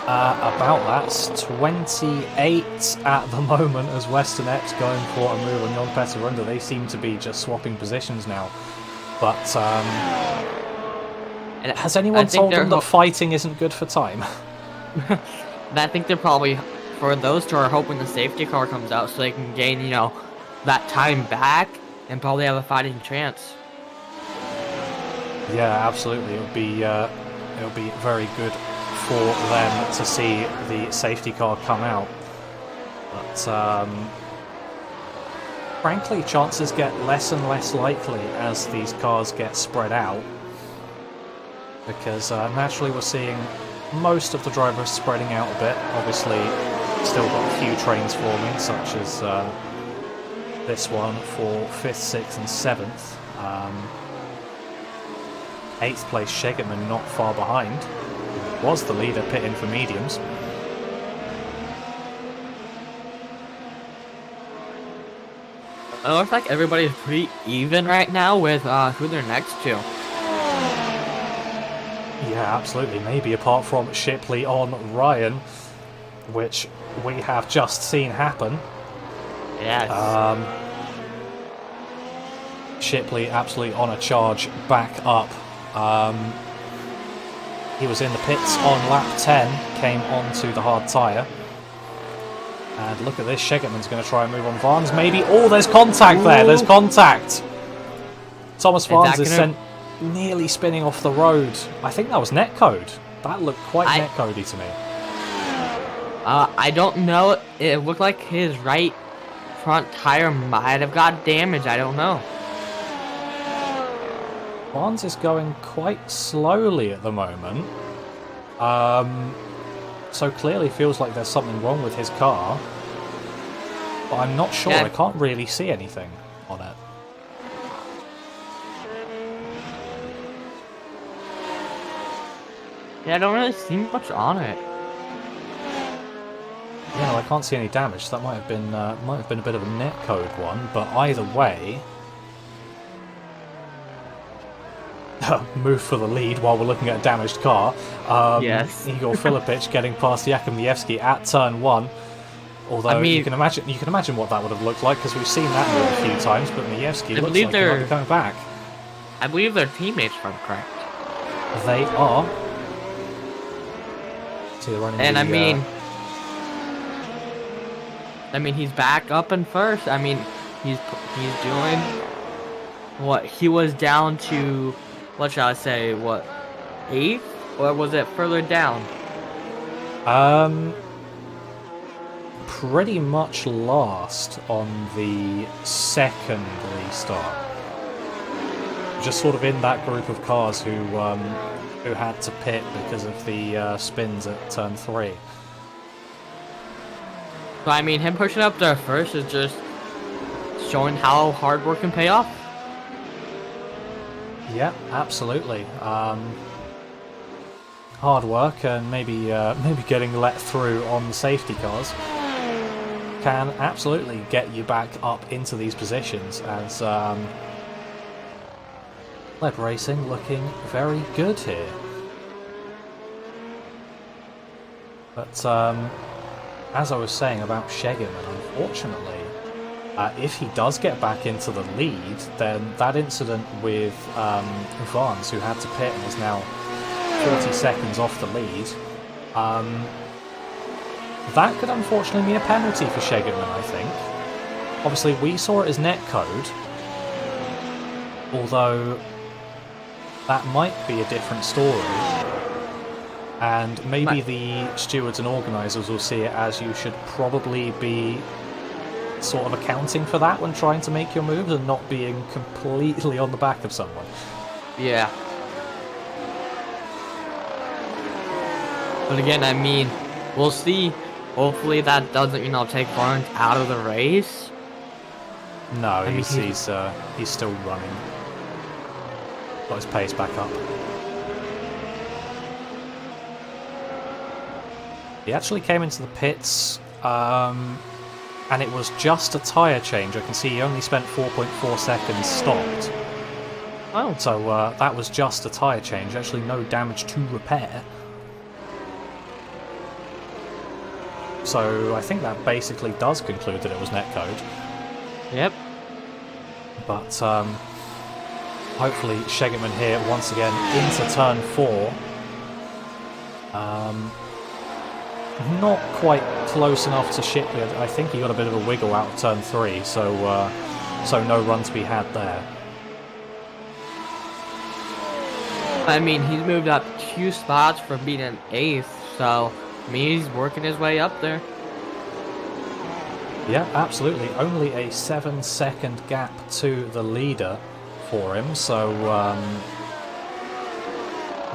About that. 28 at the moment as Western Epps going for a move on Jon Petter Runde. They seem to be just swapping positions now. But has anyone told them that fighting isn't good for time? I think they're probably, for those two, are hoping the safety car comes out so they can gain, that time back and probably have a fighting chance. Yeah, absolutely. It'll be very good for them to see the safety car come out. But frankly, chances get less and less likely as these cars get spread out. Because naturally we're seeing most of the drivers spreading out a bit. Obviously, still got a few trains forming, such as this one for 5th, 6th and 7th. 8th place Schegerman not far behind. Was the leader pitting for mediums. It looks like everybody's pretty even right now with who they're next to. Yeah, absolutely. Maybe apart from Shipley on Ryan, which we have just seen happen. Yes. Shipley absolutely on a charge back up. He was in the pits on lap 10, came onto the hard tyre. And look at this, Schegerman's going to try and move on Varnes. Maybe, there's contact there, there's contact. Thomas Varnes is sent nearly spinning off the road. I think that was netcode. That looked quite netcodey to me. I don't know. It looked like his right front tire might have got damaged. I don't know. Varnes is going quite slowly at the moment. So clearly feels like there's something wrong with his car. But I'm not sure. I can't really see anything on it. Yeah, I don't really see much on it. Yeah, no, I can't see any damage. So that might have been a bit of a netcode one, but either way, move for the lead while we're looking at a damaged car. Yes. Igor Filipic getting past Jakub Miewski at turn 1. Although I mean, you can imagine what that would have looked like because we've seen that move a few times. But Miewski looks like he might be coming back. I believe they're teammates, if I'm correct. They are. See, they're running. And I mean, he's back up in first. I mean, he's doing what he was down to. What shall I say? What, 8th, or was it further down? Pretty much last on the second restart. Just sort of in that group of cars who had to pit because of the spins at turn 3. So I mean, him pushing up there first is just showing how hard work can pay off. Yeah, absolutely. Hard work and maybe getting let through on the safety cars can absolutely get you back up into these positions as Leb Racing looking very good here. But as I was saying about Schegemann, unfortunately, if he does get back into the lead, then that incident with Vance, who had to pit and is now 40 seconds off the lead, that could unfortunately mean a penalty for Schegemann, I think. Obviously, we saw it as netcode, although that might be a different story. And maybe the stewards and organisers will see it as you should probably be sort of accounting for that when trying to make your moves and not being completely on the back of someone. Yeah. But again, I mean, we'll see. Hopefully that doesn't, take Barnes out of the race. No, he's still running. Got his pace back up. He actually came into the pits, and it was just a tyre change. I can see he only spent 4.4 seconds stopped. Oh. So that was just a tyre change, actually no damage to repair. So I think that basically does conclude that it was netcode. Yep. But hopefully Schegemann here once again into turn 4. Not quite close enough to Shipley. I think he got a bit of a wiggle out of turn 3, so no run to be had there. I mean, he's moved up 2 spots from being an 8th, so I mean, he's working his way up there. Yeah, absolutely. Only a 7-second gap to the leader for him, so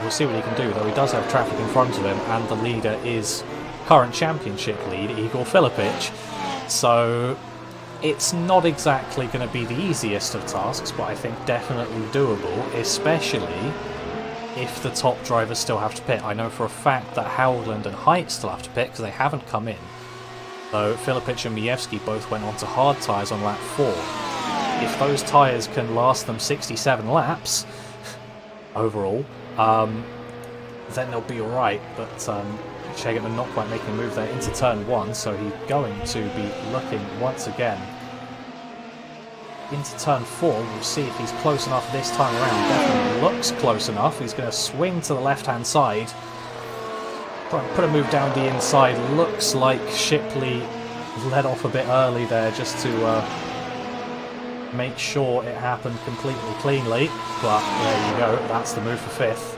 we'll see what he can do, though he does have traffic in front of him, and the leader is current championship lead, Igor Filipic, so it's not exactly going to be the easiest of tasks, but I think definitely doable, especially if the top drivers still have to pit. I know for a fact that Howland and Height still have to pit because they haven't come in, though Filipic and Miewski both went onto hard tyres on lap 4. If those tyres can last them 67 laps overall, then they'll be alright, but Schegemann not quite making a move there into turn 1, so he's going to be looking once again into turn 4. We'll see if he's close enough this time around. Definitely looks close enough. He's going to swing to the left-hand side. Try and put a move down the inside. Looks like Shipley let off a bit early there just to make sure it happened completely cleanly. But there you go. That's the move for 5th.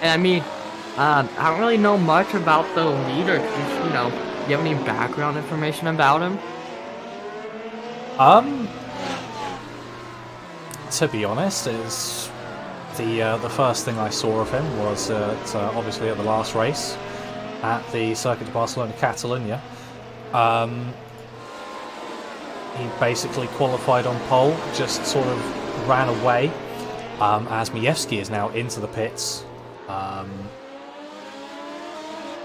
And I mean, I don't really know much about the leader. Do you have any background information about him? To be honest, is the first thing I saw of him was obviously at the last race at the Circuit de Barcelona Catalunya. He basically qualified on pole, just sort of ran away, as Majewski is now into the pits.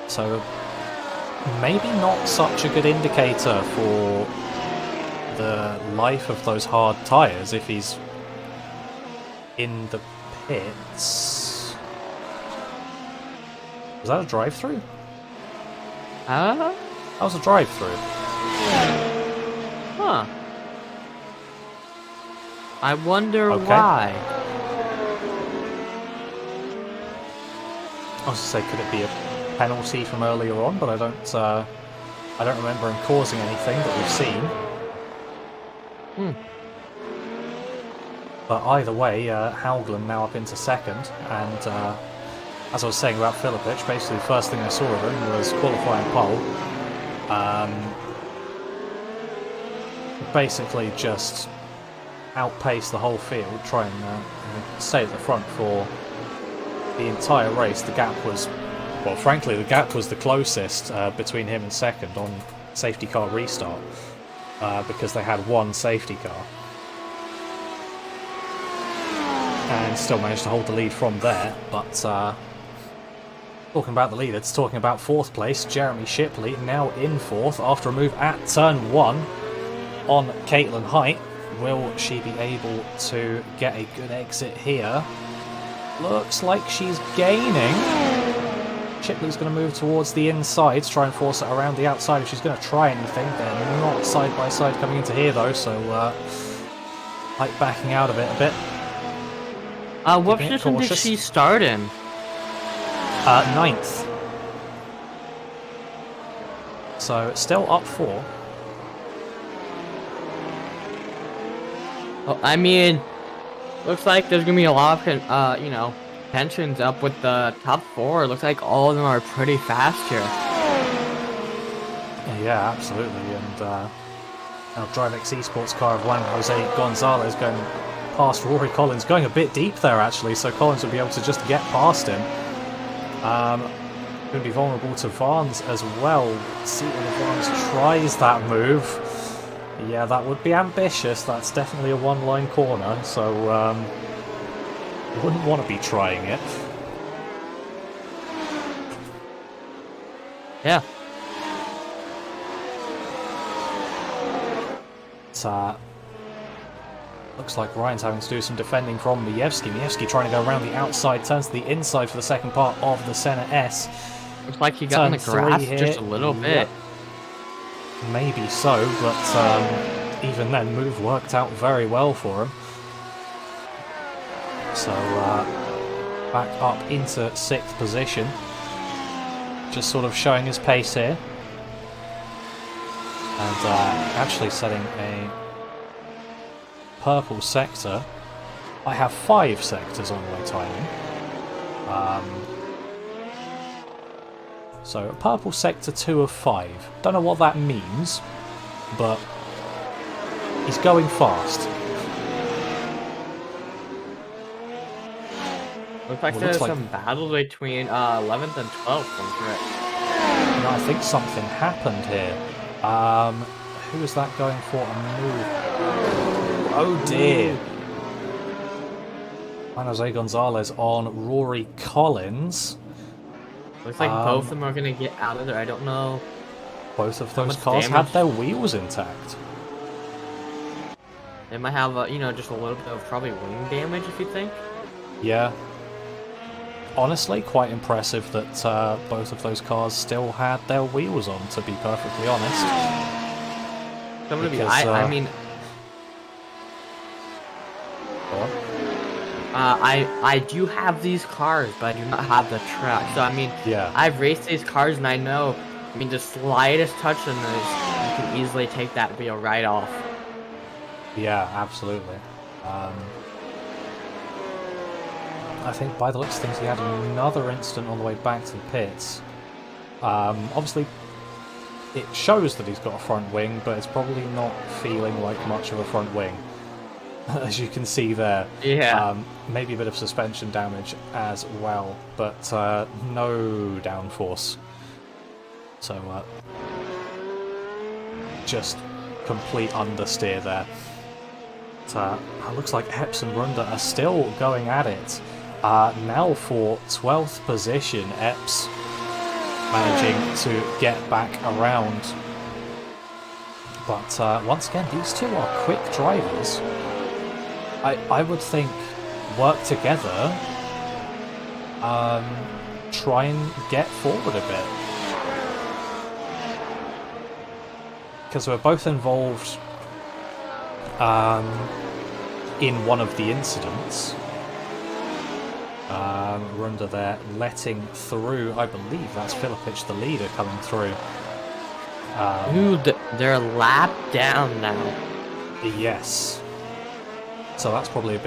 So maybe not such a good indicator for the life of those hard tyres if he's in the pits. Was that a drive-through? That was a drive-through. Huh. I wonder why. I was to say, could it be a penalty from earlier on? But I don't remember him causing anything that we've seen. But either way, Haugland now up into second, and as I was saying about Filipic, basically the first thing I saw of him was qualifying pole. Basically just outpace the whole field, try and stay at the front for the entire race. The gap was, well, frankly, the gap was the closest between him and second on safety car restart, because they had one safety car. And still managed to hold the lead from there, but talking about the lead, it's talking about fourth place. Jeremy Shipley now in fourth after a move at turn 1 on Caitlin Height. Will she be able to get a good exit here? Looks like she's gaining. Shipley's going to move towards the inside to try and force it around the outside if she's going to try anything. They're not side by side coming into here though, so Height backing out of it a bit. What position did she start in? 9th. So still up 4. Oh, I mean, looks like there's gonna be a lot of you know, tensions up with the top 4. It looks like all of them are pretty fast here. Yeah, absolutely. And now DriveX Esports car of Juan Jose Gonzalez going past Rory Collins, going a bit deep there actually, so Collins will be able to just get past him. Going to be vulnerable to Vance as well. See when Vance tries that move. Yeah, that would be ambitious. That's definitely a one-line corner, so you wouldn't want to be trying it. Yeah. Looks like Ryan's having to do some defending from Majewski. Majewski trying to go around the outside, turns to the inside for the second part of the Senna S. Looks like he got in the grass just a little bit. Maybe so, but even then, move worked out very well for him. So, back up into 6th position. Just sort of showing his pace here. And actually setting a purple sector. I have 5 sectors on my timing. So a purple sector 2 of 5. Don't know what that means, but he's going fast. Looks like there's some battle between 11th and 12th, I'm correct. No, I think something happened here. Who was that going for a move? Oh dear. Juan Jose Gonzalez on Rory Collins. Looks like both of them are going to get out of there. I don't know. Both of those cars had their wheels intact. They might have, you know, just a little bit of probably wing damage, if you think. Yeah. Honestly, quite impressive that both of those cars still had their wheels on, to be perfectly honest. I mean... Go on. I do have these cars, but I do not have the track. So, I mean, yeah. I've raced these cars, and I know, I mean, the slightest touch on those, you can easily take that wheel right off. Yeah, absolutely. I think by the looks of things, he had another incident on the way back to the pits. Obviously, it shows that he's got a front wing, but it's probably not feeling like much of a front wing. As you can see there. Yeah. Maybe a bit of suspension damage as well, but no downforce. So just complete understeer there. But, it looks like Epps and Runda are still going at it. Now for 12th position, Epps managing to get back around. But once again, these two are quick drivers. I would think work together, try and get forward a bit. Because we're both involved in one of the incidents. Runda there letting through, I believe that's Filipic, the leader, coming through. Dude, they're lapped down now. Yes. So that's probably a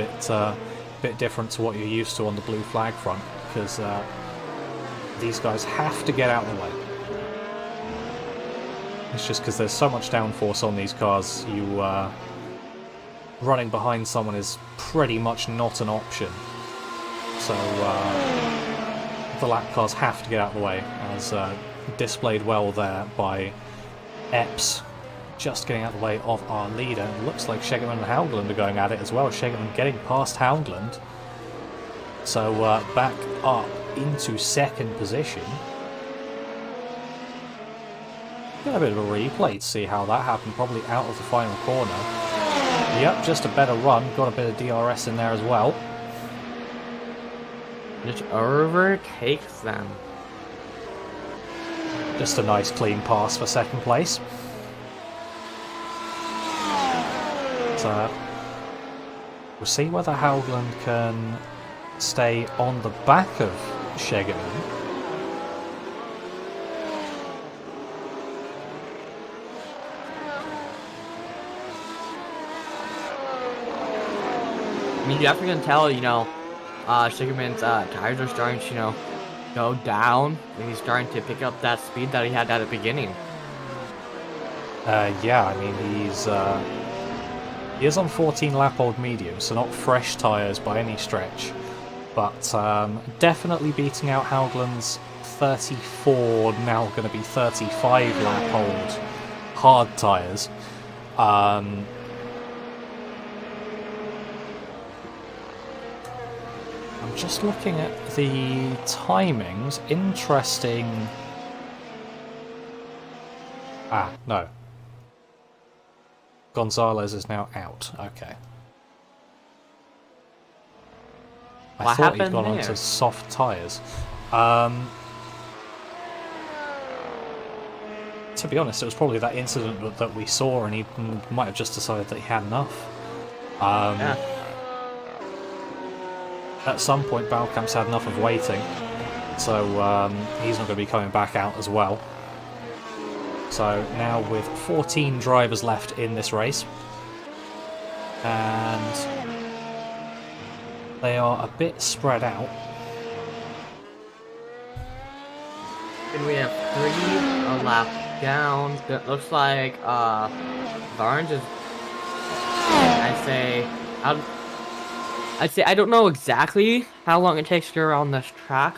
bit different to what you're used to on the blue flag front, because these guys have to get out of the way. It's just because there's so much downforce on these cars, running behind someone is pretty much not an option. So the lap cars have to get out of the way, as displayed well there by Epps, just getting out of the way of our leader. It looks like Schegemann and Haugland are going at it as well. Schegemann getting past Haugland. So back up into second position. Get a bit of a replay to see how that happened, probably out of the final corner. Yep, just a better run, got a bit of DRS in there as well. Just overtakes them. Just a nice clean pass for second place. So we'll see whether Haugland can stay on the back of Schegemann. I mean, you definitely can tell, Schegemann's tires are starting to, go down, and he's starting to pick up that speed that he had at the beginning. Yeah, I mean, he is on 14 lap old medium, so not fresh tyres by any stretch, but definitely beating out Haugland's 34, now going to be 35 lap old hard tyres. I'm just looking at the timings. Interesting. No. Gonzalez is now out. Okay. I What thought he'd happened gone there? onto soft tyres. To be honest, it was probably that incident that we saw, and he might have just decided that he had enough. Yeah. At some point, Balkamp's had enough of waiting, so he's not going to be coming back out as well. So now with 14 drivers left in this race, and they are a bit spread out. And we have 3 a lap down. It looks like Barnes is. I'd say I don't know exactly how long it takes to go around this track.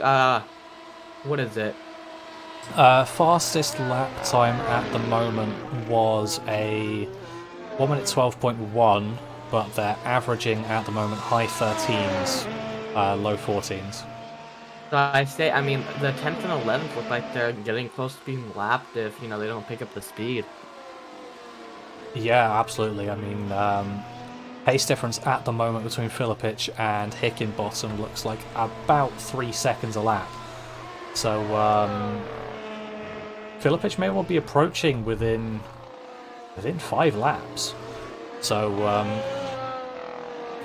What is it? Fastest lap time at the moment was a 1 minute 12.1, but they're averaging at the moment high 13s, low 14s. So I mean, the 10th and 11th look like they're getting close to being lapped if, they don't pick up the speed. Yeah, absolutely. I mean, pace difference at the moment between Filipic and Hickenbottom looks like about 3 seconds a lap. So, Filipic may well be approaching within 5 laps. So,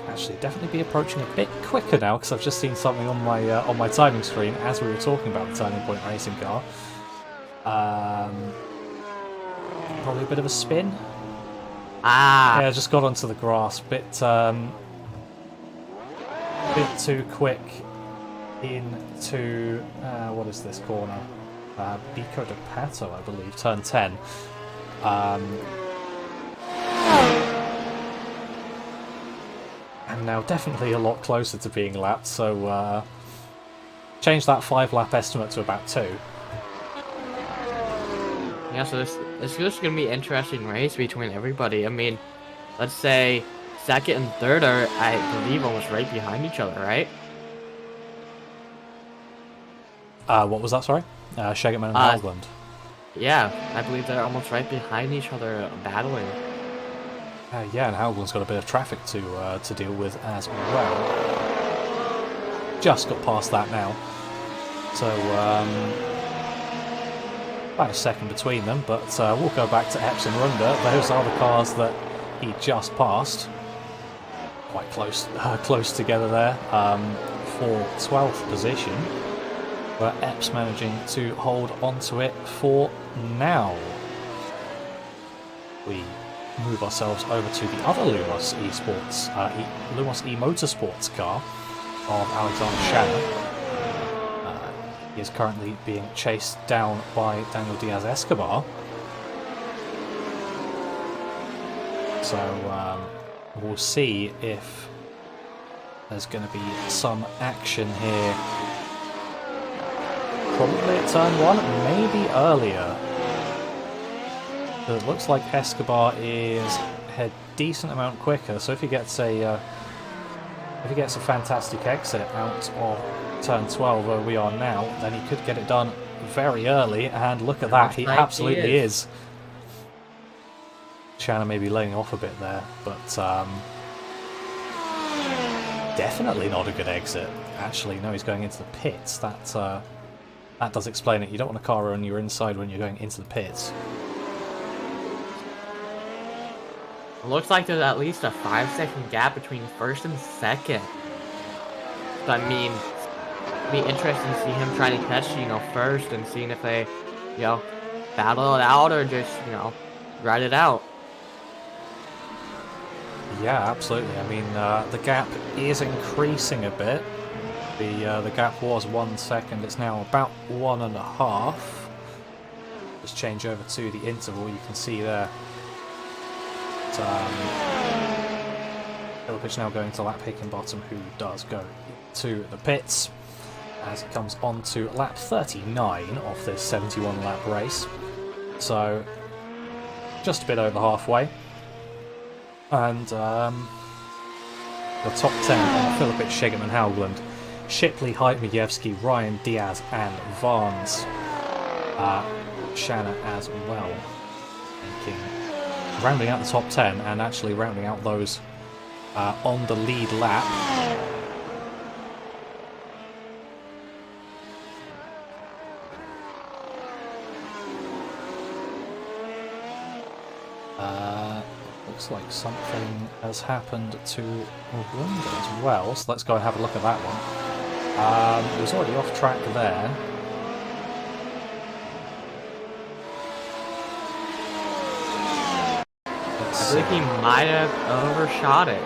actually, definitely be approaching a bit quicker now, because I've just seen something on my timing screen as we were talking about the Turning Point racing car. Probably a bit of a spin. Yeah, just got onto the grass. Bit too quick into what is this corner? Bico de Pato, I believe, turn 10. And now definitely a lot closer to being lapped, so change that 5 lap estimate to about 2. Yeah, so it's just gonna be an interesting race between everybody. I mean, let's say second and third are, I believe, almost right behind each other, right? What was that, sorry? Shegeman and Howland. Yeah, I believe they're almost right behind each other, battling. Yeah, and Howland's got a bit of traffic to deal with as well. Just got past that now. So, about a second between them, but we'll go back to Epps and Runda. Those are the cars that he just passed. Quite close together there for 12th position. But Epps managing to hold onto it for now. We move ourselves over to the other Lumos Esports, Lumos eMotorsports car of Alexander Shannon. He is currently being chased down by Daniel Diaz-Escobar. So we'll see if there's going to be some action here. Probably at turn 1, maybe earlier. But it looks like Escobar is a decent amount quicker, so if he gets a fantastic exit out of turn 12 where we are now, then he could get it done very early, and look at that, he absolutely is. Shannon may be laying off a bit there, but definitely not a good exit. Actually, no, he's going into the pits. That does explain it. You don't want a car on your inside when you're going into the pits. It looks like there's at least a 5-second gap between first and second. But I mean, it'd be interesting to see him trying to catch, first and seeing if they, battle it out or just, ride it out. Yeah, absolutely. I mean, the gap is increasing a bit. The gap was 1 second. It's now about 1.5. Just change over to the interval. You can see there. Philippich now going to lap Hickenbottom, who does go to the pits as it comes on to lap 39 of this 71 lap race. So just a bit over halfway. And the top 10 are Philippich, Shegeman, Howland, Shipley, Height, Majewski, Ryan, Diaz, and Varnes. Shanna as well. Rounding out the top 10 and actually rounding out those on the lead lap. Looks like something has happened to Runda as well, so let's go and have a look at that one. It was already off track there. I think he might have overshot it.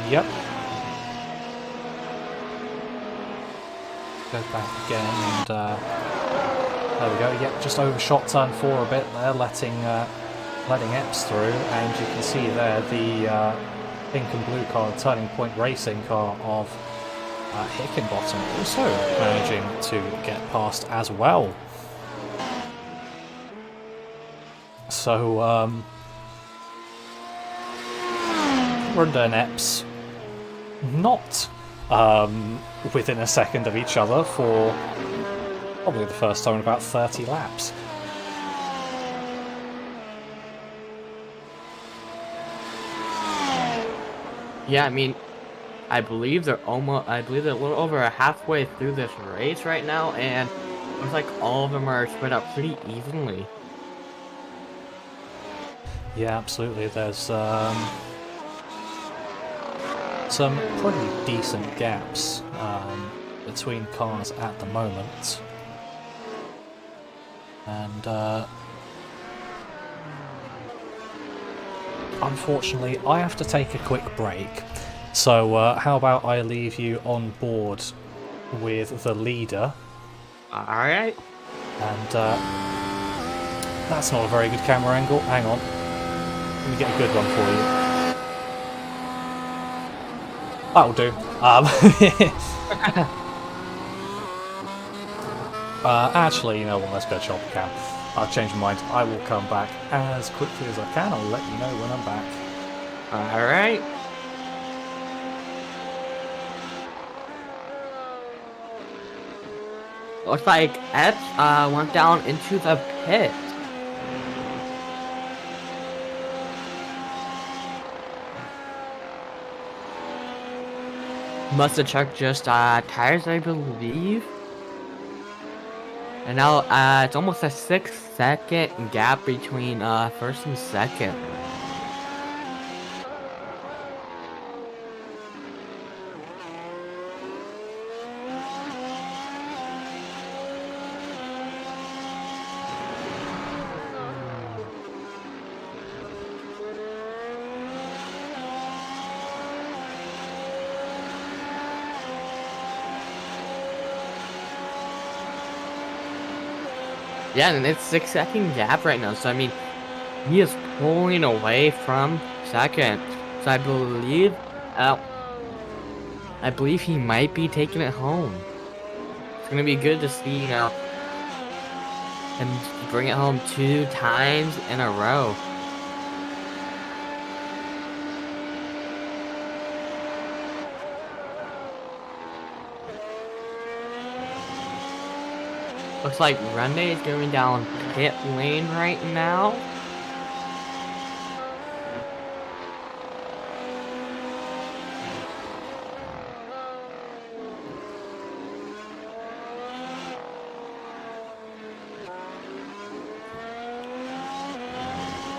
Yep. Go back again and there we go. Yep, just overshot turn 4 a bit there, letting Epps through, and you can see there the pink and blue car, Turning Point Racing car of Hickenbottom also managing to get past as well. So, Runda and Epps not within a second of each other for probably the first time in about 30 laps. Yeah, I mean, I believe they're a little over halfway through this race right now, and it looks like all of them are spread out pretty evenly. Yeah, absolutely. There's some pretty decent gaps between cars at the moment. And unfortunately, I have to take a quick break. So how about I leave you on board with the leader? Alright. And that's not a very good camera angle. Hang on. Let me get a good one for you. That'll do. Actually, you know what? Let's go chopper cam. I've changed my mind. I will come back as quickly as I can. I'll let you know when I'm back. Alright. Looks like Ed went down into the pit. Must have checked just tires, I believe. And now it's almost a 6-second gap between first and second. Yeah, and it's 6-second gap right now, so I mean, he is pulling away from second. So I believe he might be taking it home. It's gonna be good to see, you know, him bring it home 2 times in a row. Looks like Rende is going down pit lane right now.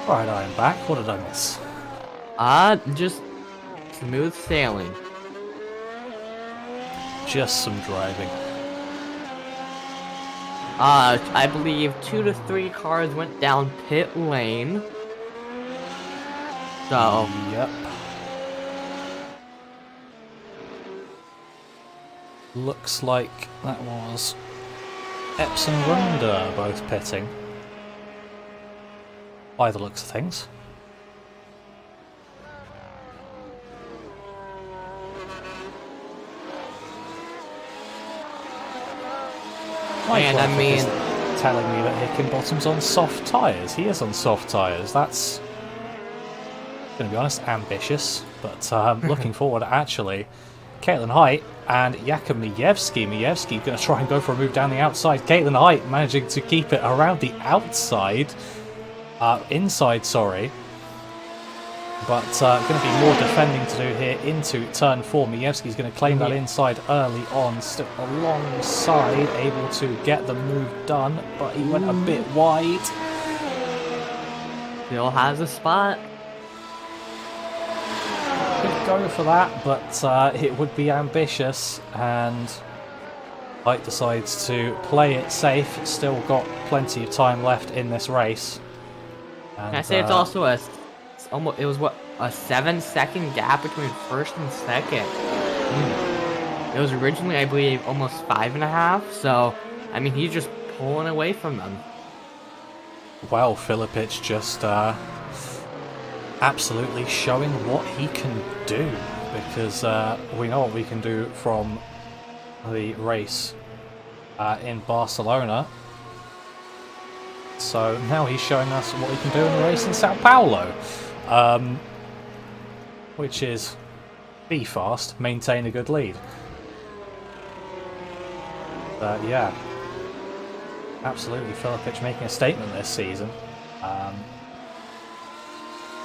Right, I am back. What did I miss? Just smooth sailing. Just some driving. I believe 2 to 3 cars went down pit lane. So, Yep. Looks like that was Epps and Runda both pitting. By the looks of things. and I mean, telling me that Hickenbottom's on soft tyres. He is on soft tyres. That's, going to be honest, ambitious. But looking forward, actually, Caitlin Height and Jakub Mijewski. Mijewski going to try and go for a move down the outside. Caitlin Height managing to keep it around the outside. Inside, sorry. But going to be more defending to do here into turn 4. Mijewski's going to claim that inside early on. Still alongside, able to get the move done. But he went a bit wide. still has a spot. Could go for that, but it would be ambitious. And Height decides to play it safe. Still got plenty of time left in this race. And, Can I say it's also it was what, a 7-second gap between first and second. It was originally, I believe, almost 5.5. So, I mean, he's just pulling away from them. Well, Filipic just absolutely showing what he can do, because we know what we can do from the race in Barcelona. So now he's showing us what he can do in the race in Sao Paulo, which is be fast, maintain a good lead. Yeah, absolutely, Filipic making a statement this season.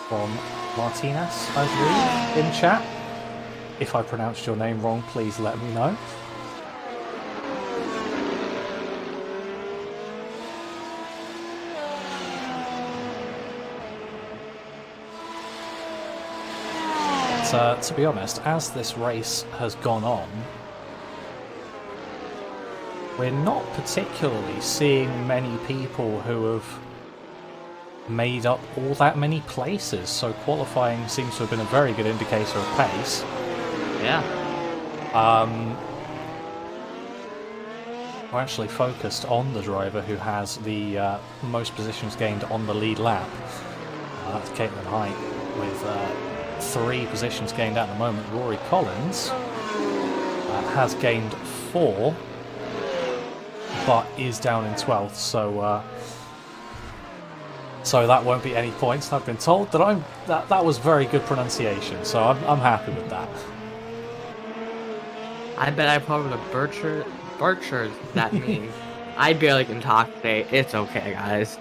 From Martinez, I believe, in chat. If I pronounced your name wrong, please let me know. To be honest, as this race has gone on, we're not particularly seeing many people who have made up all that many places, so qualifying seems to have been a very good indicator of pace. Yeah. We're actually focused on the driver who has the most positions gained on the lead lap. That's Caitlin Height with 3 positions gained at the moment. Rory Collins has gained 4, but is down in 12th, so So that won't be any points. I've been told that that was very good pronunciation, so I'm happy with that. I bet I probably Berkshires that name. I barely can talk today. It's okay, guys.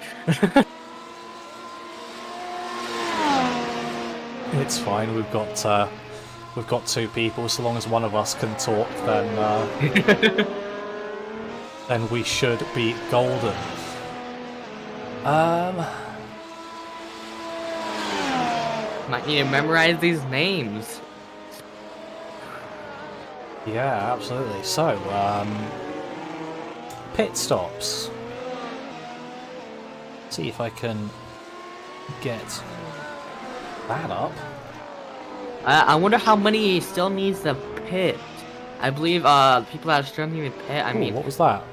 It's fine. We've got two people. So long as one of us can talk, then then we should be golden. Might need to memorize these names. Yeah, absolutely. So, pit stops. See if I can get that up. I wonder how many still needs the pit. I believe people that still need the pit. I mean, what was that?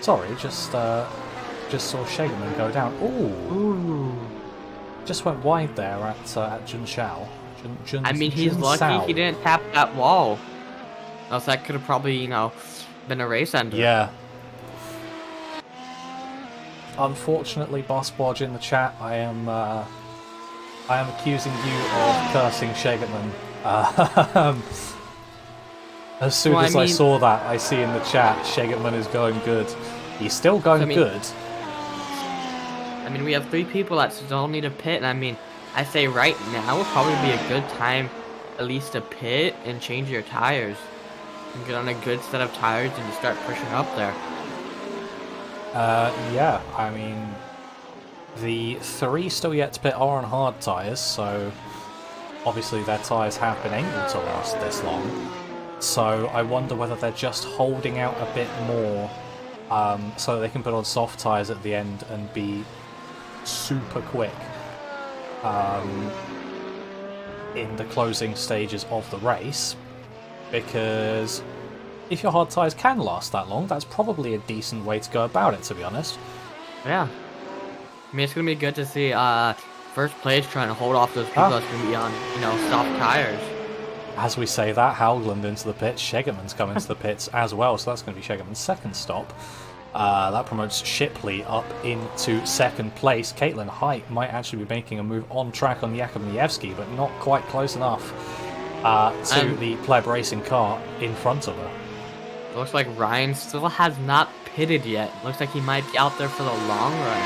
Sorry, just saw Shegeman go down. Ooh. Just went wide there at Jun Shao. I mean, he's lucky he didn't tap that wall. Else that could have probably, you know, been a race ender. Yeah. Unfortunately, Boss Bodge in the chat, I am accusing you of cursing Shegeman. As soon as I saw that, I see in the chat Shegeman is going good. He's still going good. I mean, we have 3 people that still need a pit, and I mean, I say right now would probably be a good time at least to pit and change your tires. And get on a good set of tires and just start pushing up there. Yeah, I mean, the 3 still yet to pit are on hard tires, so obviously their tires have been able to last this long. So I wonder whether they're just holding out a bit more so that they can put on soft tires at the end and be super quick in the closing stages of the race, because if your hard tyres can last that long, that's probably a decent way to go about it, to be honest. Yeah. I mean, it's going to be good to see first place trying to hold off those people that's going to be on, you know, soft tires. As we say that, Haugland into the pits, Shegeman's coming to the pits as well, so that's going to be Shegeman's second stop. That promotes Shipley up into second place. Caitlin Height might actually be making a move on track on Jakub Majewski, but not quite close enough to the Pleb Racing car in front of her. Looks like Ryan still has not pitted yet. Looks like he might be out there for the long run.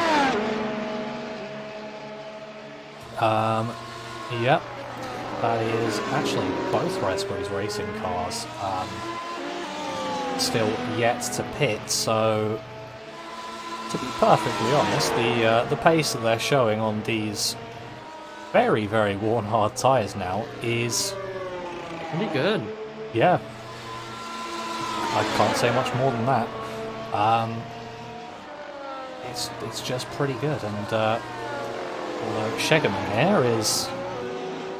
Yep. That is actually both Raspberries Racing cars still yet to pit, so to be perfectly honest, the pace that they're showing on these very, very worn hard tyres now is pretty good. Yeah. I can't say much more than that. It's just pretty good, and although Shegeman there is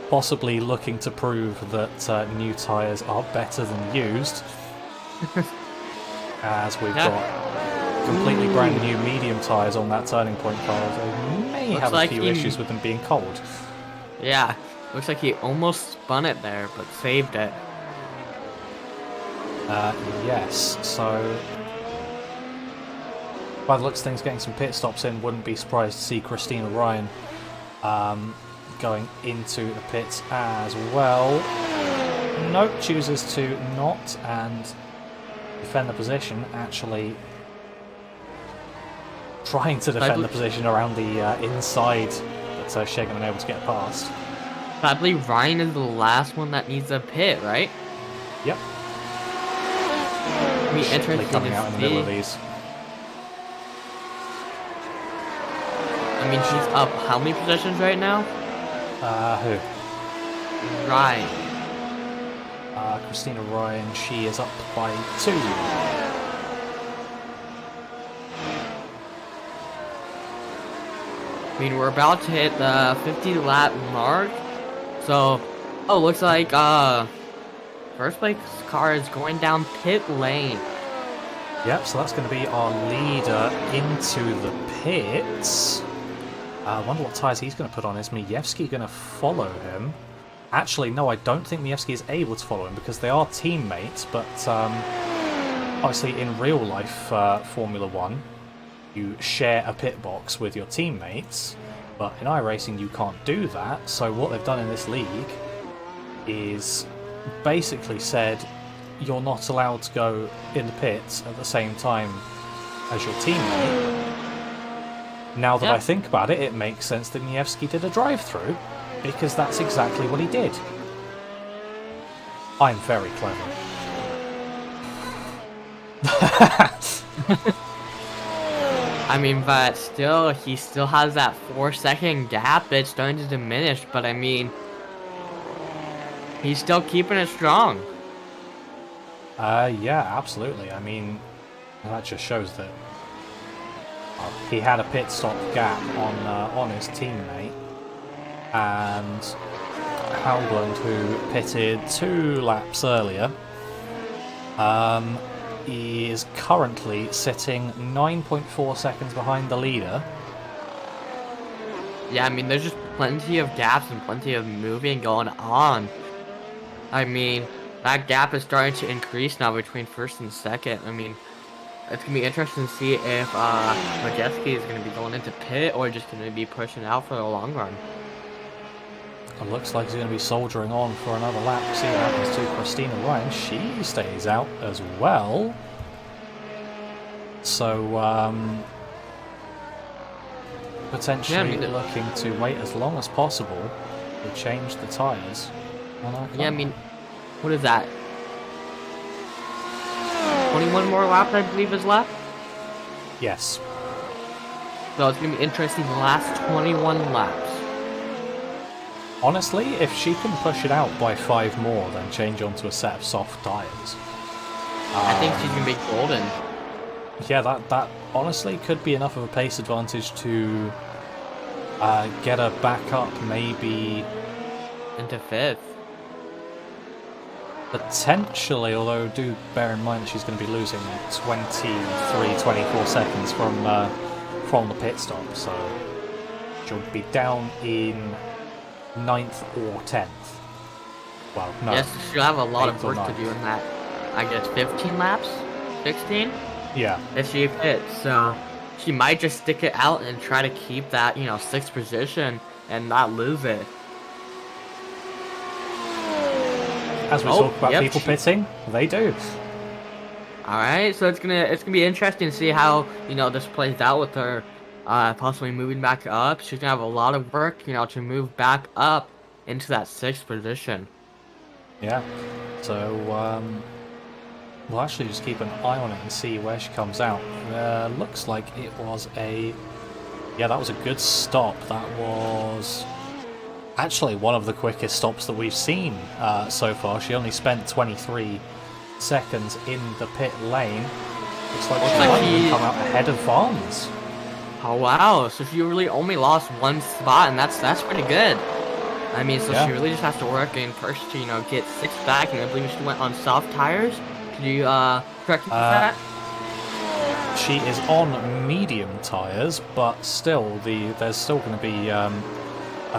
possibly looking to prove that new tyres are better than used, as we've got completely brand new medium tyres on that turning point car. They may have a few issues with them being cold. Yeah, looks like he almost spun it there, but saved it. Yes, so by the looks of things, getting some pit stops in, wouldn't be surprised to see Christina Ryan going into the pits as well. Nope, chooses to not and defend the position, actually trying to defend the position around the inside, but Shegeman able to get past. I believe Ryan is the last one that needs a pit, right? Yep. Interesting coming out in the middle of these. I mean, she's up how many positions right now? Who? Ryan. Christina Ryan, she is up by 2. I mean, we're about to hit the 50 lap mark. So, looks like first place car is going down pit lane. Yep, so that's going to be our leader into the pits. I wonder what tyres he's going to put on. Is Majewski going to follow him? Actually, no, I don't think Majewski is able to follow him because they are teammates, but obviously in real life Formula 1, you share a pit box with your teammates, but in iRacing you can't do that. So what they've done in this league is basically said you're not allowed to go in the pits at the same time as your teammate. Now that I think about it, it makes sense that Mievski did a drive-through, because that's exactly what he did. I'm very clever. I mean, but still, he still has that 4-second gap. It's starting to diminish, but I mean, he's still keeping it strong. Yeah, absolutely. I mean, that just shows that he had a pit stop gap on his teammate, and Howland, who pitted 2 laps earlier, is currently sitting 9.4 seconds behind the leader. Yeah, I mean, there's just plenty of gaps and plenty of moving going on. I mean, that gap is starting to increase now between first and second. I mean, it's going to be interesting to see if Majeski is going to be going into pit or just going to be pushing out for the long run. It looks like he's going to be soldiering on for another lap. See what happens to Christina Ryan. She stays out as well. So, potentially looking to wait as long as possible to change the tyres. Yeah, I mean, what is that? 21 more laps, I believe, is left? Yes. So it's going to be interesting the last 21 laps. Honestly, if she can push it out by 5 more, then change onto a set of soft tyres. I think she's going to be golden. Yeah, that honestly could be enough of a pace advantage to get her back up, maybe into 5th. Potentially, although do bear in mind that she's going to be losing 24 seconds from the pit stop, so she'll be down in 9th or 10th. Well, no. Yes, she'll have a lot of work to do in that, I guess, 15 laps? 16? Yeah. If she pits, so she might just stick it out and try to keep that, 6th position and not lose it. As we talk about people pitting, they do. Alright, so it's gonna be interesting to see how, this plays out with her possibly moving back up. She's gonna have a lot of work, to move back up into that 6th position. Yeah. So we'll actually just keep an eye on it and see where she comes out. Looks like it was that was a good stop. That was actually one of the quickest stops that we've seen so far. She only spent 23 seconds in the pit lane. Looks like she might come out ahead of Vons. Oh wow, so she really only lost 1 spot, and that's pretty good. I mean, so she really just has to work in first to, get 6 back, and I believe she went on soft tires. Could you correct me for that? She is on medium tires, but still, there's still going to be a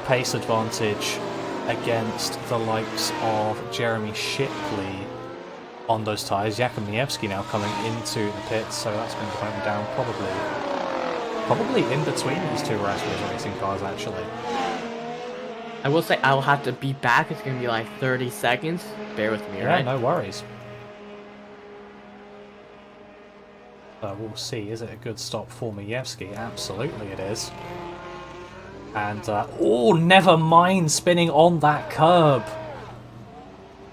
pace advantage against the likes of Jeremy Shipley on those tires. Jakub Mievski now coming into the pits, so that's going to slow him down probably in between these 2 racing cars, actually. I will say I'll have to be back. It's going to be like 30 seconds. Bear with me, right? Yeah, no worries. We'll see. Is it a good stop for Mievski? Absolutely it is. And, never mind spinning on that curb.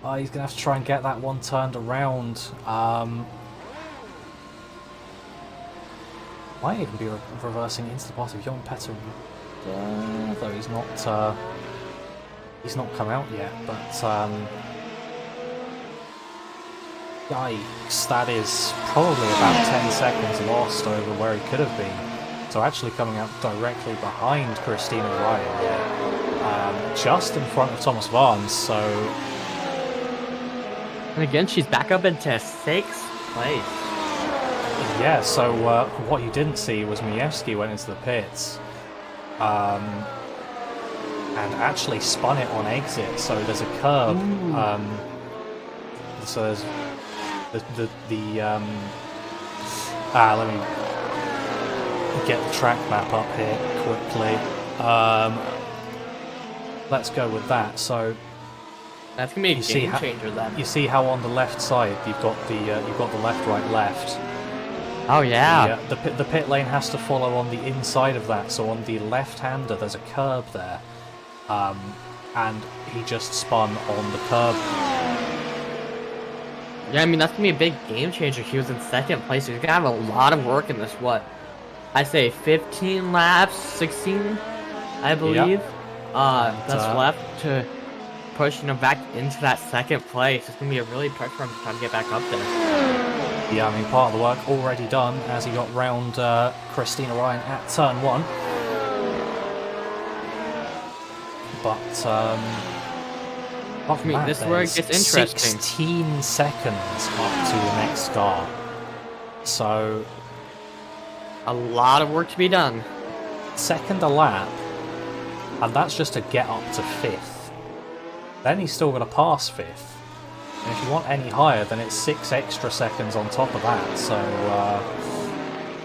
He's going to have to try and get that one turned around. Might even be reversing into the part of Jon Petter, though he's not come out yet, but yikes, that is probably about 10 seconds lost over where he could have been. So actually coming out directly behind Christina Ryan, just in front of Thomas Vons, so... And again, she's back up into 6th place. Yeah, so what you didn't see was Mievski went into the pits and actually spun it on exit, so there's a curb. So there's let me get the track map up here quickly. Let's go with that. So That's gonna be a game changer then. You see how on the left side you've got the left, right, left. Oh yeah. The pit lane has to follow on the inside of that. So on the left-hander, there's a curb there, and he just spun on the curb. Yeah, I mean that's gonna be a big game changer. He was in second place. He's gonna have a lot of work in this. What? I say 15 laps, 16, I believe. That's left to push back into that second place. It's gonna be a really pressure for him to try to get back up there. Yeah, I mean, part of the work already done as he got round Christina Ryan at turn 1. But, apart from that, this is where it gets interesting. 16 seconds up to the next car. So, a lot of work to be done. Second a lap, and that's just to get up to 5th. Then he's still going to pass 5th. And if you want any higher, then it's 6 extra seconds on top of that. So,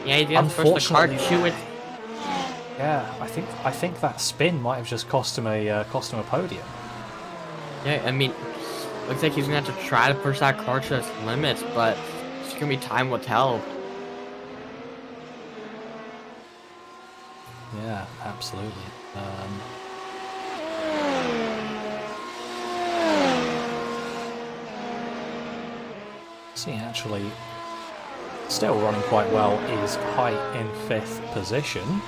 yeah, he didn't push the car to it. Yeah, I think that spin might have just cost him a podium. Yeah, I mean, looks like he's gonna have to try to push that car to its limits, but it's gonna be time will tell. Yeah, absolutely. See, actually, still running quite well is Height in 5th position.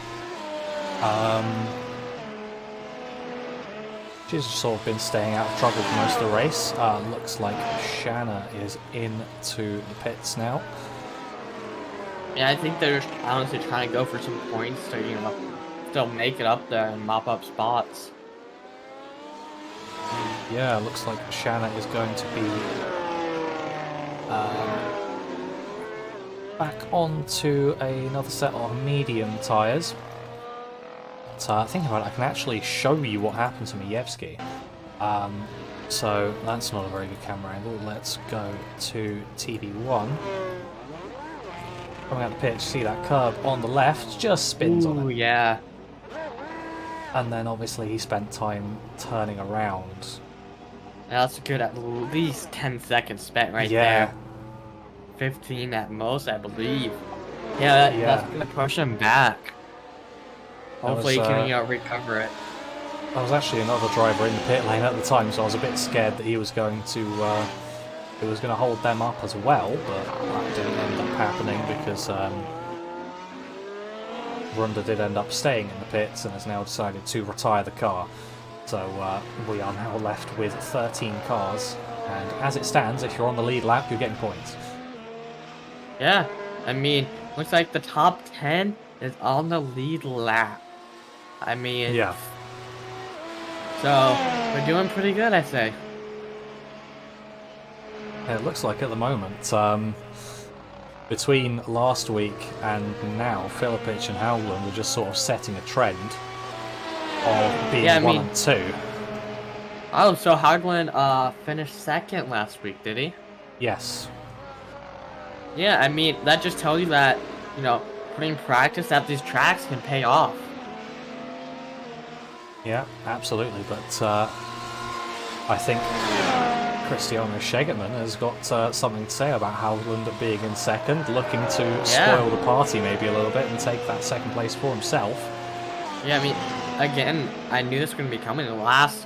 She's sort of been staying out of trouble for most of the race. Looks like Shanna is into the pits now. Yeah, I think they're honestly trying to go for some points to, you know, still make it up there and mop up spots. Yeah, looks like Shanna is going to be back onto another set of medium tyres. But think about it, I can actually show you what happened to Majewski. So that's not a very good camera angle. Let's go to TV1. Coming out the pitch, see that curb on the left, just spins on it. Ooh, yeah. And then obviously he spent time turning around. That's good, at least 10 seconds spent right Yeah. there. 15 at most, I believe. Yeah, that's gonna push him back. Hopefully he can, you know, recover it. There was actually another driver in the pit lane at the time, so I was a bit scared that he was going to hold them up as well, but that didn't end up happening because Runda did end up staying in the pits and has now decided to retire the car. So we are now left with 13 cars, and as it stands, if you're on the lead lap, you're getting points. Yeah, I mean, looks like the top 10 is on the lead lap. I mean, yeah. So we're doing pretty good, I say. It looks like at the moment, between last week and now, Filipich and Howland are just sort of setting a trend of being 1 and 2. Oh, so Howland finished second last week, did he? Yes. Yeah, I mean, that just tells you that, you know, putting practice at these tracks can pay off. Yeah, absolutely, but I think Cristiano Schegerman has got something to say about Howland being in second, looking to spoil the party maybe a little bit and take that second place for himself. Yeah, I mean, again, I knew this was going to be coming in the last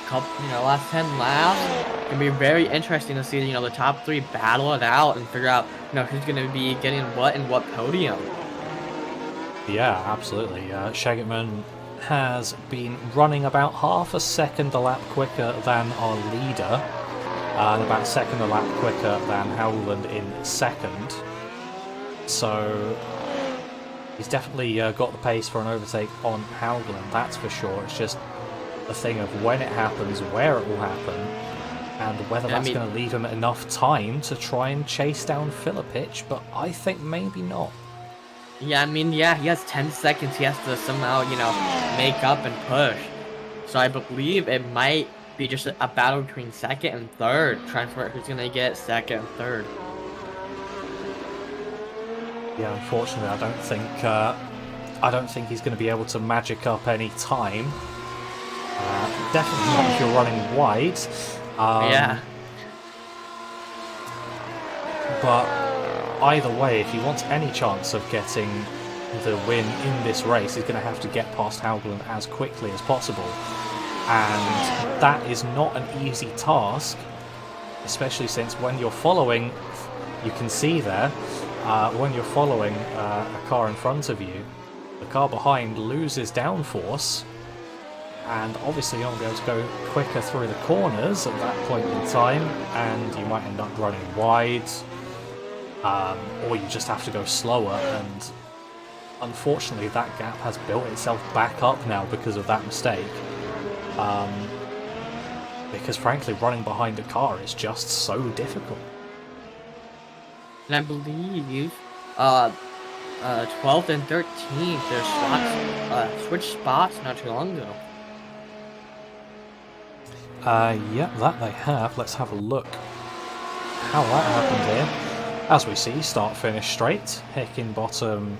couple, you know, last 10 laps. It's going to be very interesting to see, you know, the top 3 battle it out and figure out, you know, who's going to be getting what and what podium. Yeah, absolutely. Schegerman has been running about half a second a lap quicker than our leader, and about a second a lap quicker than Howland in second. So he's definitely got the pace for an overtake on Howland, that's for sure. It's just a thing of when it happens, where it will happen, and whether that's going to leave him enough time to try and chase down Filipich, but I think maybe not. Yeah, I mean, yeah, he has 10 seconds he has to somehow, you know, make up and push. So I believe it might be just a battle between second and third, trying to figure out who's going to get second and third. Yeah, unfortunately, I don't think I don't think he's going to be able to magic up any time. Definitely not if you're running wide. Yeah. But either way, if he wants any chance of getting the win in this race, he's going to have to get past Haugeland as quickly as possible. And that is not an easy task, especially since when you're following, you can see there, when you're following a car in front of you, the car behind loses downforce, and obviously you're not going to be able to go quicker through the corners at that point in time, and you might end up running wide, or you just have to go slower, and unfortunately that gap has built itself back up now because of that mistake. Because frankly, running behind a car is just so difficult. And I believe 12th and 13th, their slots switched spots not too long ago. Yeah, that they have. Let's have a look how that happened here. As we see, start finish straight. Hickenbottom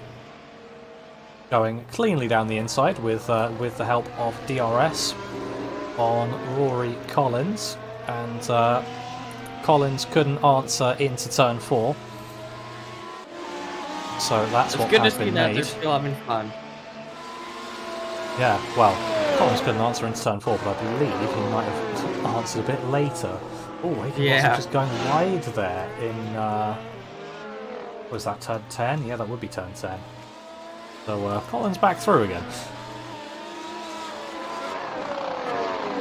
going cleanly down the inside with the help of DRS on Rory Collins, and Collins couldn't answer into turn 4, so that's what has been made. It's good to see that they're still having fun. Yeah, well, Collins couldn't answer into turn 4, but I believe he might have answered a bit later. Oh, he was just going wide there in, was that turn 10? Yeah, that would be turn 10. So Collins back through again.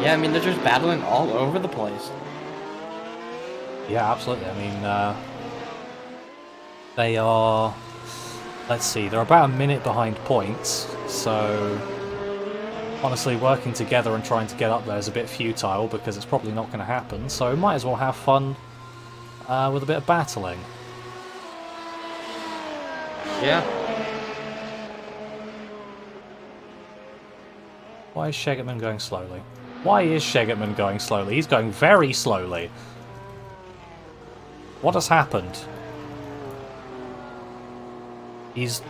Yeah, I mean, they're just battling all over the place. Yeah, absolutely. I mean, they are... Let's see, they're about a minute behind points, so... Honestly, working together and trying to get up there is a bit futile because it's probably not going to happen, so might as well have fun with a bit of battling. Yeah. Why is Shegetman going slowly? Why is Shegetman going slowly? He's going very slowly. What has happened? He's...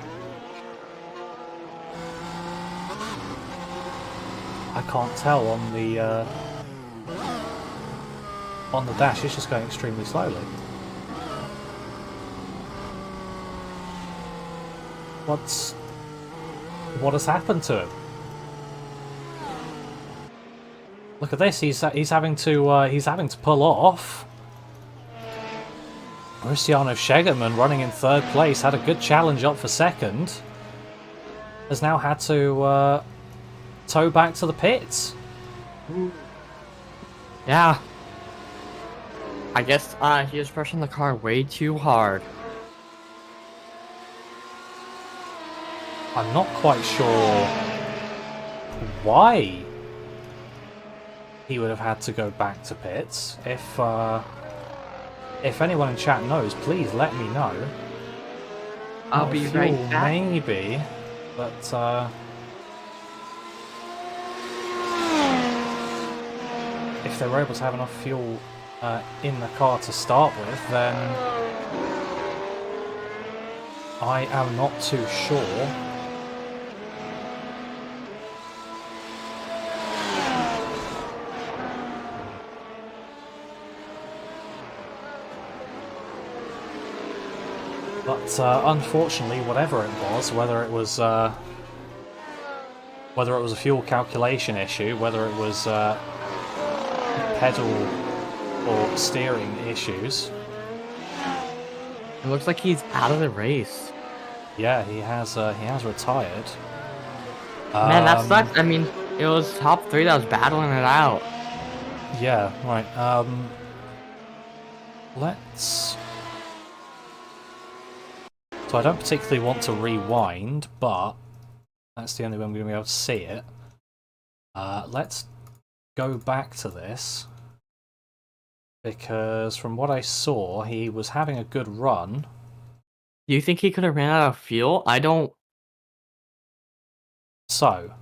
I can't tell on the dash. He's just going extremely slowly. What has happened to him? Look at this. He's having to pull off. Cristiano Shegetman, running in 3rd place, had a good challenge up for 2nd. Has now had to tow back to the pits. Yeah. I guess he was pushing the car way too hard. I'm not quite sure why he would have had to go back to pits. If anyone in chat knows, please let me know. I'll be right back. Maybe, but if they were able to have enough fuel in the car to start with, then I am not too sure. But unfortunately, whatever it was, whether it was a fuel calculation issue, whether it was pedal or steering issues. It looks like he's out of the race. Yeah, he has retired. Man, that sucks. I mean, it was top 3 that was battling it out. Yeah, right. Let's... So I don't particularly want to rewind, but that's the only way I'm going to be able to see it. Let's go back to this, because from what I saw, he was having a good run. Do you think he could have ran out of fuel? I don't... So,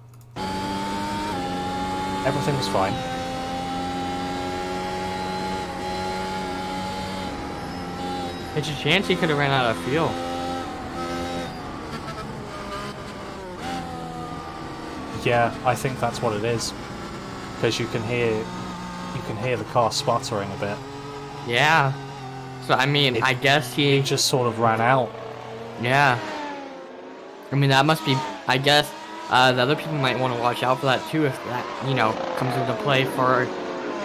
everything was fine. There's a chance he could have ran out of fuel. Yeah, I think that's what it is, because you can hear the car sputtering a bit. Yeah. So I mean, I guess he It just sort of ran out. Yeah. I mean, that must be, I guess, the other people might want to watch out for that too if that, comes into play for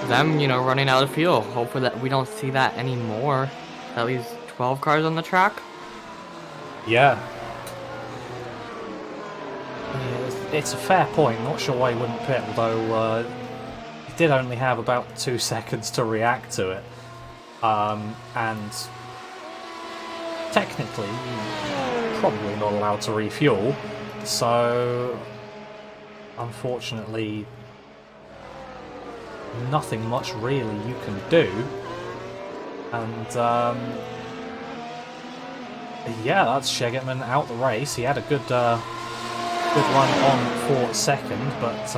them, running out of fuel. Hopefully that we don't see that anymore. At least 12 cars on the track. Yeah. It's a fair point. Not sure why he wouldn't pit, although he did only have about 2 seconds to react to it. And technically, probably not allowed to refuel, so unfortunately nothing much really you can do. And yeah, that's Shegetman out the race. He had a good run on for second, but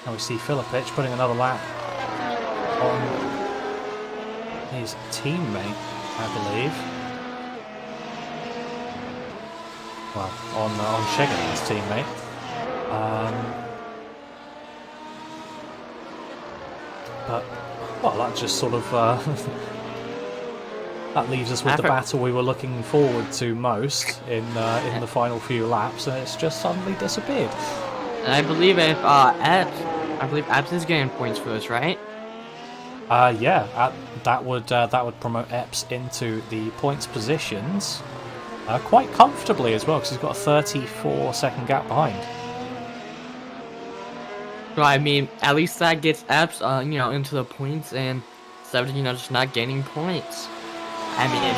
now we see Filipich putting another lap on his teammate, I believe. Well, on Shegetman's teammate. But, well, that just sort of that leaves us with the battle we were looking forward to most in the final few laps, and it's just suddenly disappeared. And I believe if Epps is getting points for this, right? Yeah, that would promote Epps into the points positions quite comfortably as well, because he's got a 34-second gap behind. So I mean, at least that gets Epps, into the points, and instead of just not gaining points. I mean,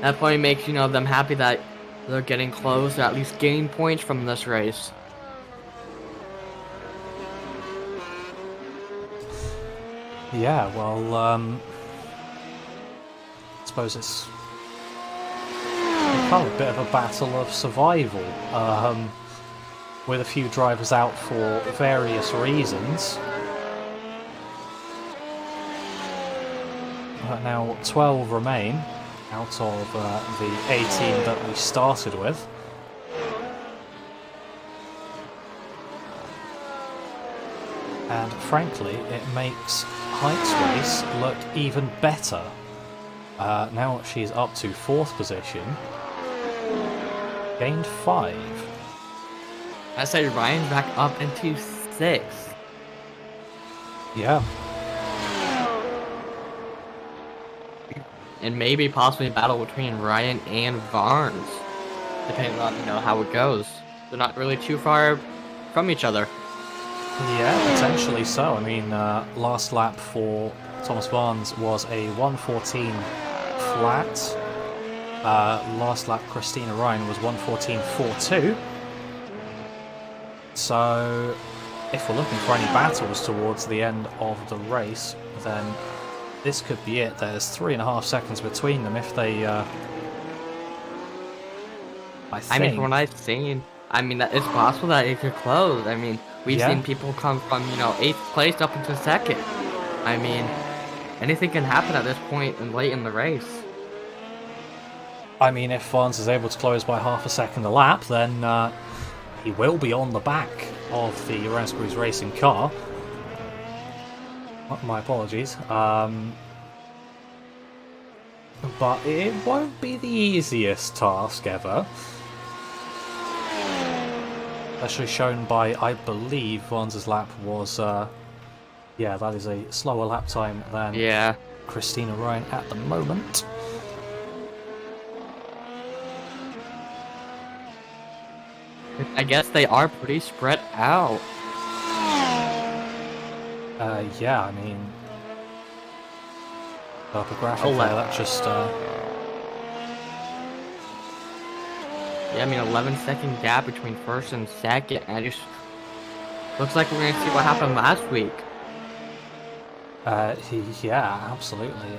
that probably makes them happy that they're getting close, or at least gaining points from this race. Yeah, well, I suppose it's become a bit of a battle of survival, with a few drivers out for various reasons. Now 12 remain out of the 18 that we started with. And frankly, it makes Height's race look even better. Now she's up to 4th position. Gained 5. I say Ryan's back up into 6th. Yeah. And maybe possibly a battle between Ryan and Barnes, depending on how it goes. They're not really too far from each other. Yeah, potentially so. I mean, last lap for Thomas Barnes was a 1:14 flat. Last lap Christina Ryan was 1:14.42. So, if we're looking for any battles towards the end of the race, then this could be it. There's 3.5 seconds between them if they, I mean, from what I've seen, it's possible that it could close. I mean, we've seen people come from, 8th place up into 2nd. I mean, anything can happen at this point and late in the race. I mean, if Barnes is able to close by half a second a lap, then he will be on the back of the Ranscrews Racing car. My apologies. But it won't be the easiest task ever. Actually shown by, I believe, Barnes' lap was, yeah, that is a slower lap time than Christina Ryan at the moment. I guess they are pretty spread out. Yeah, I mean, graphic there, that just, yeah, I mean, 11-second gap between 1st and 2nd. And just looks like we're going to see what happened last week. Yeah, absolutely.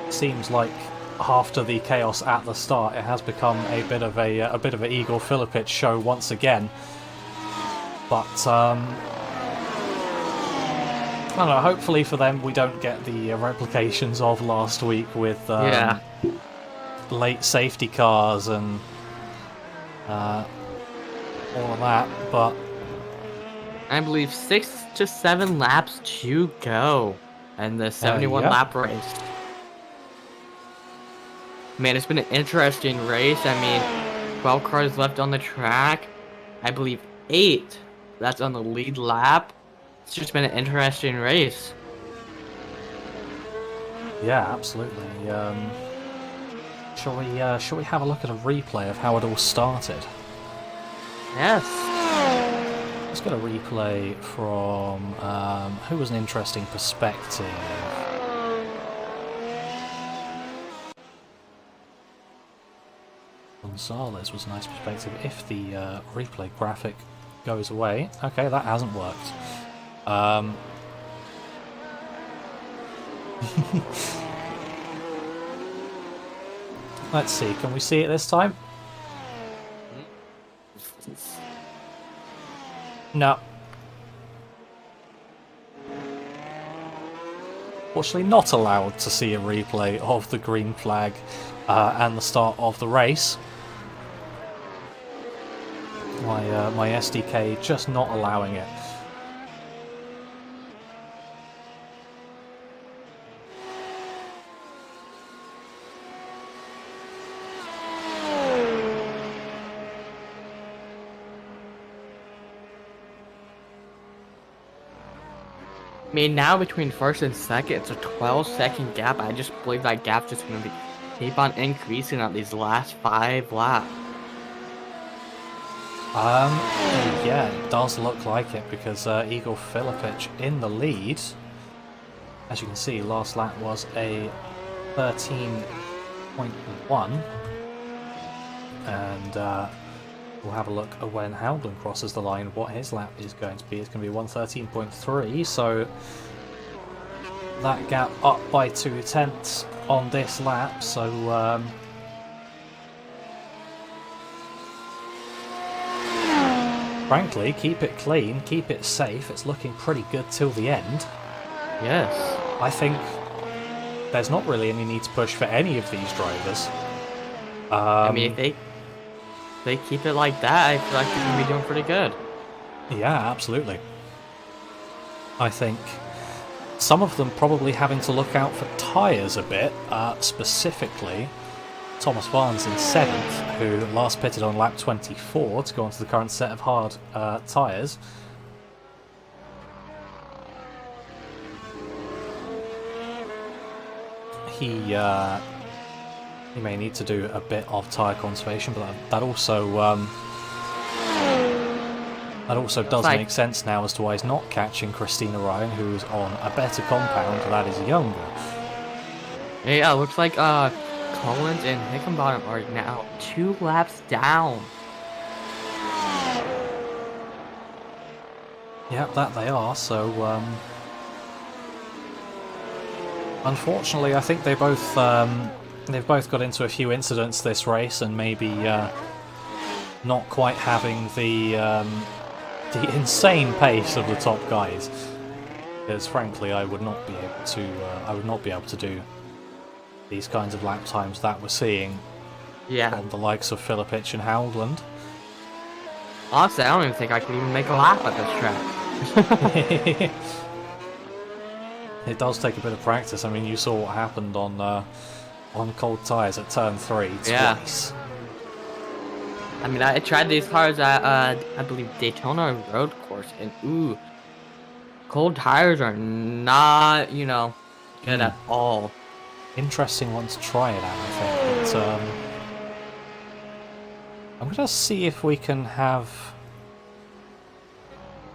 It seems like after the chaos at the start, it has become a bit of a Igor Filipich show once again. But I don't know. Hopefully for them, we don't get the replications of last week with late safety cars and all of that, but I believe 6 to 7 laps to go, and the 71 yeah. lap race. Man, it's been an interesting race. I mean, 12 cars left on the track. I believe 8 that's on the lead lap. It's just been an interesting race. Yeah, absolutely. Shall we have a look at a replay of how it all started? Yes. Let's get a replay from who was an interesting perspective. Gonzalez was a nice perspective. If the replay graphic goes away, okay, that hasn't worked. Let's see, can we see it this time? No. Fortunately not allowed to see a replay of the green flag and the start of the race. My SDK just not allowing it. I mean, now between first and second, it's a 12-second gap. I just believe that gap's just going to keep on increasing on these last 5 laps. Yeah, it does look like it because Igor Filipic in the lead. As you can see, last lap was a 13.1, and we'll have a look at when Howland crosses the line, what his lap is going to be. It's going to be 113.3, so that gap up by 0.2 on this lap, so frankly, keep it clean, keep it safe. It's looking pretty good till the end. Yes. I think there's not really any need to push for any of these drivers. I mean, if they keep it like that, I feel like they're going to be doing pretty good. Yeah, absolutely. I think some of them probably having to look out for tyres a bit, specifically Thomas Barnes in 7th, who last pitted on lap 24 to go onto the current set of hard tyres. He may need to do a bit of tyre conservation, but that also does make sense now as to why he's not catching Christina Ryan, who's on a better compound that is younger. Yeah, it looks like Collins and Hickenbottom are now 2 laps down. Yep, that they are, so unfortunately I think they've both got into a few incidents this race, and maybe not quite having the insane pace of the top guys. Because frankly, I would not be able to do these kinds of lap times that we're seeing from the likes of Filipic and Howland. Honestly, I don't even think I could even make a lap at this track. It does take a bit of practice. I mean, you saw what happened on cold tyres at turn 3 twice. I mean, I tried these cars at I believe Daytona Road Course, and ooh, cold tires are not, good at all. Interesting one to try it out, I think. But, I'm going to see if we can have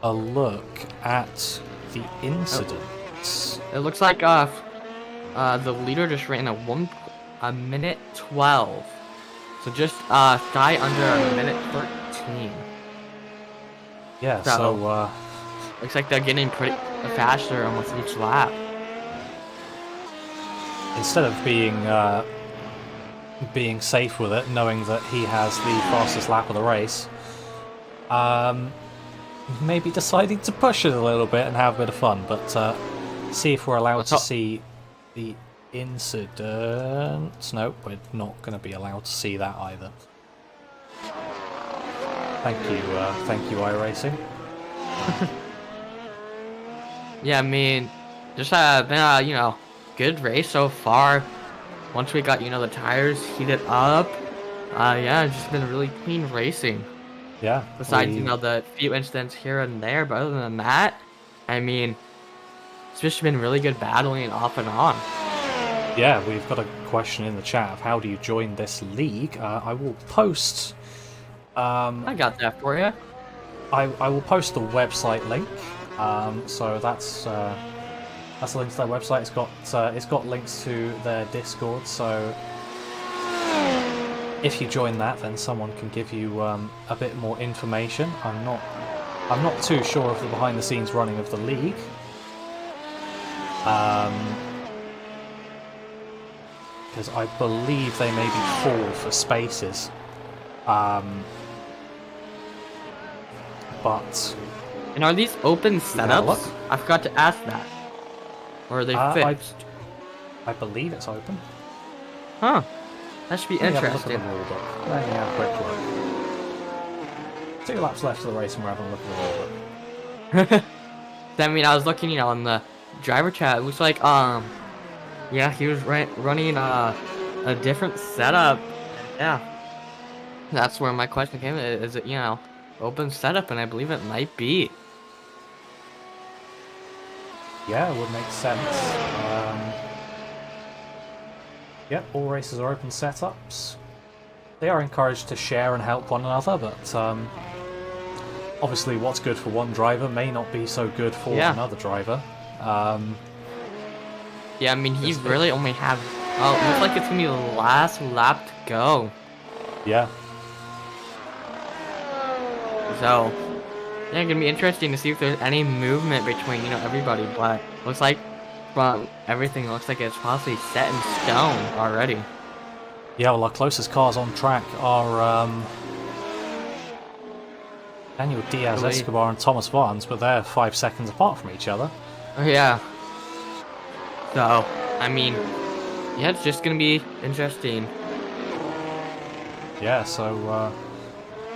a look at the incidents. It looks like the leader just ran a minute 12. So just guy under a minute 13. Yeah, so looks like they're getting pretty faster almost each lap. Instead of being safe with it, knowing that he has the fastest lap of the race, maybe deciding to push it a little bit and have a bit of fun, but see if we're allowed to see the incidents. Nope, we're not going to be allowed to see that either. Thank you, iRacing. Yeah, I mean, just been a good race so far. Once we got the tires heated up, yeah, it's just been really clean racing. Yeah. Besides the few incidents here and there, but other than that, I mean, it's just been really good battling off and on. Yeah, we've got a question in the chat of how do you join this league. I will post. I got that for you. I will post the website link. So that's a link to their website. It's got links to their Discord. So if you join that, then someone can give you a bit more information. I'm not too sure of the behind-the-scenes running of the league. Because I believe they maybe fall for spaces. But... And are these open setups? I forgot to ask that. Or are they fixed? I believe it's open. Huh. That should be interesting. Have a look at the rule book. Let me have a quick look. 2 laps left of the race and we're having a look at the rule book. I mean, I was looking, on the driver chat. It looks like, yeah, he was running a different setup. Yeah. That's where my question came. Is it, open setup? And I believe it might be. Yeah, it would make sense. Yep, all races are open setups. They are encouraged to share and help one another, but obviously what's good for one driver may not be so good for another driver. Yeah, I mean, he really only have... Oh, it looks like it's going to be the last lap to go. Yeah. So, yeah, it's going to be interesting to see if there's any movement between, everybody, but looks like from everything, looks like it's possibly set in stone already. Yeah, well, our closest cars on track are Daniel Diaz Escobar and Thomas Vance, but they're 5 seconds apart from each other. Oh, yeah. So, I mean, yeah, it's just going to be interesting. Yeah, so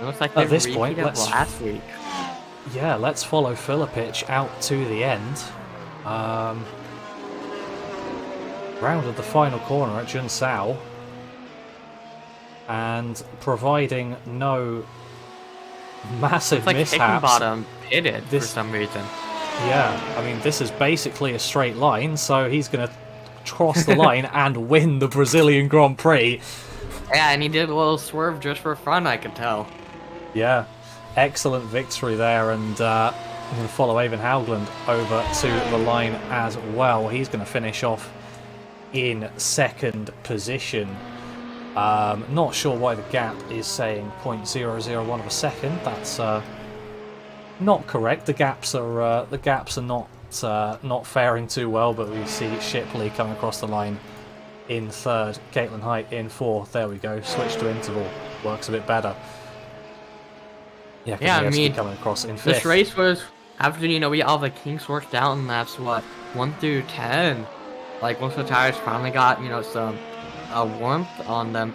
it looks like at this point, last week. Yeah, let's follow Filipich out to the end. Rounded the final corner at Junsao, and providing no massive mishaps. Hickenbottom pitted for some reason. Yeah, I mean, this is basically a straight line, so he's going to cross the line and win the Brazilian Grand Prix. Yeah, and he did a little swerve just for fun, I could tell. Yeah, excellent victory there, and I'm going to follow Evan Haugland over to the line as well. He's going to finish off in 2nd position. Not sure why the gap is saying 0.001 of a second. That's not correct. The gaps are not faring too well, but we see Shipley coming across the line in 3rd, Caitlin Height in 4th. There we go. Switch to interval. Works a bit better. Yeah, I mean, coming across in 5th. This race was after we got all the kinks worked out in laps 1 through 10. Like once the tires finally got some warmth on them,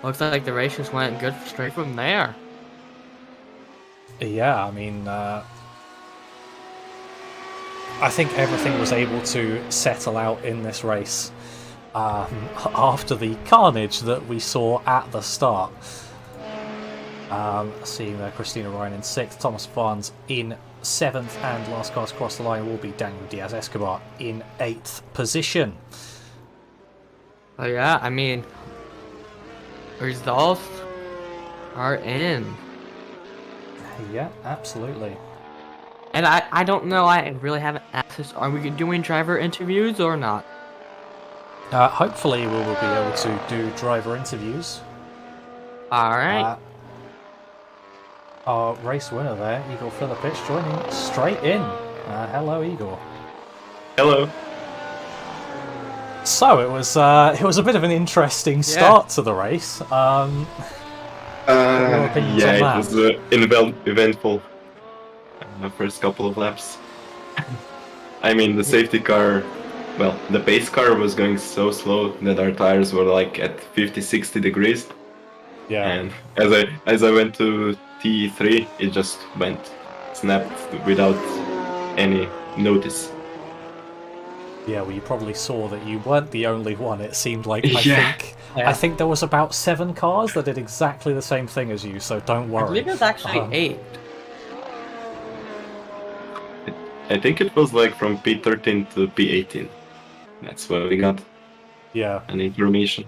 looks like the race just went good straight from there. Yeah, I mean, I think everything was able to settle out in this race after the carnage that we saw at the start. Seeing there Christina Ryan in 6th, Thomas Vance in 7th, and last cars across the line will be Daniel Diaz Escobar in 8th position. Oh yeah, I mean, results are in. Yeah, absolutely. And I don't know, I really haven't asked this, are we doing driver interviews or not? Hopefully we will be able to do driver interviews. Alright. Our race winner there, Igor Filipich, joining straight in. Hello, Igor. Hello. So it was a bit of an interesting start to the race. Yeah, it was eventful. First couple of laps. I mean, the safety car, well, the pace car was going so slow that our tires were like at 50-60 degrees. Yeah. And as I went to T3, it just snapped without any notice. Yeah, well, you probably saw that you weren't the only one. It seemed like I Yeah, think I Yeah. think there was about 7 cars that did exactly the same thing as you. So don't I worry. believe it's actually 8. I think it was like from P13 to P18. That's what we got Yeah. an information.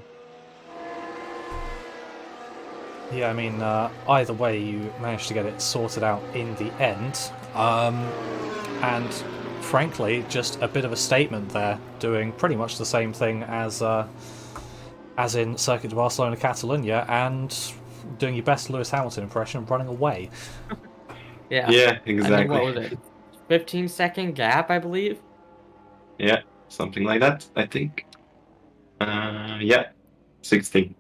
Yeah, I mean, either way, you managed to get it sorted out in the end. And frankly, just a bit of a statement there, doing pretty much the same thing as in Circuit de Barcelona Catalunya, and doing your best Lewis Hamilton impression, running away. Yeah. Yeah, I mean, what exactly. was it? 15-second gap, I believe. Yeah, something like that, I think. Yeah, 16.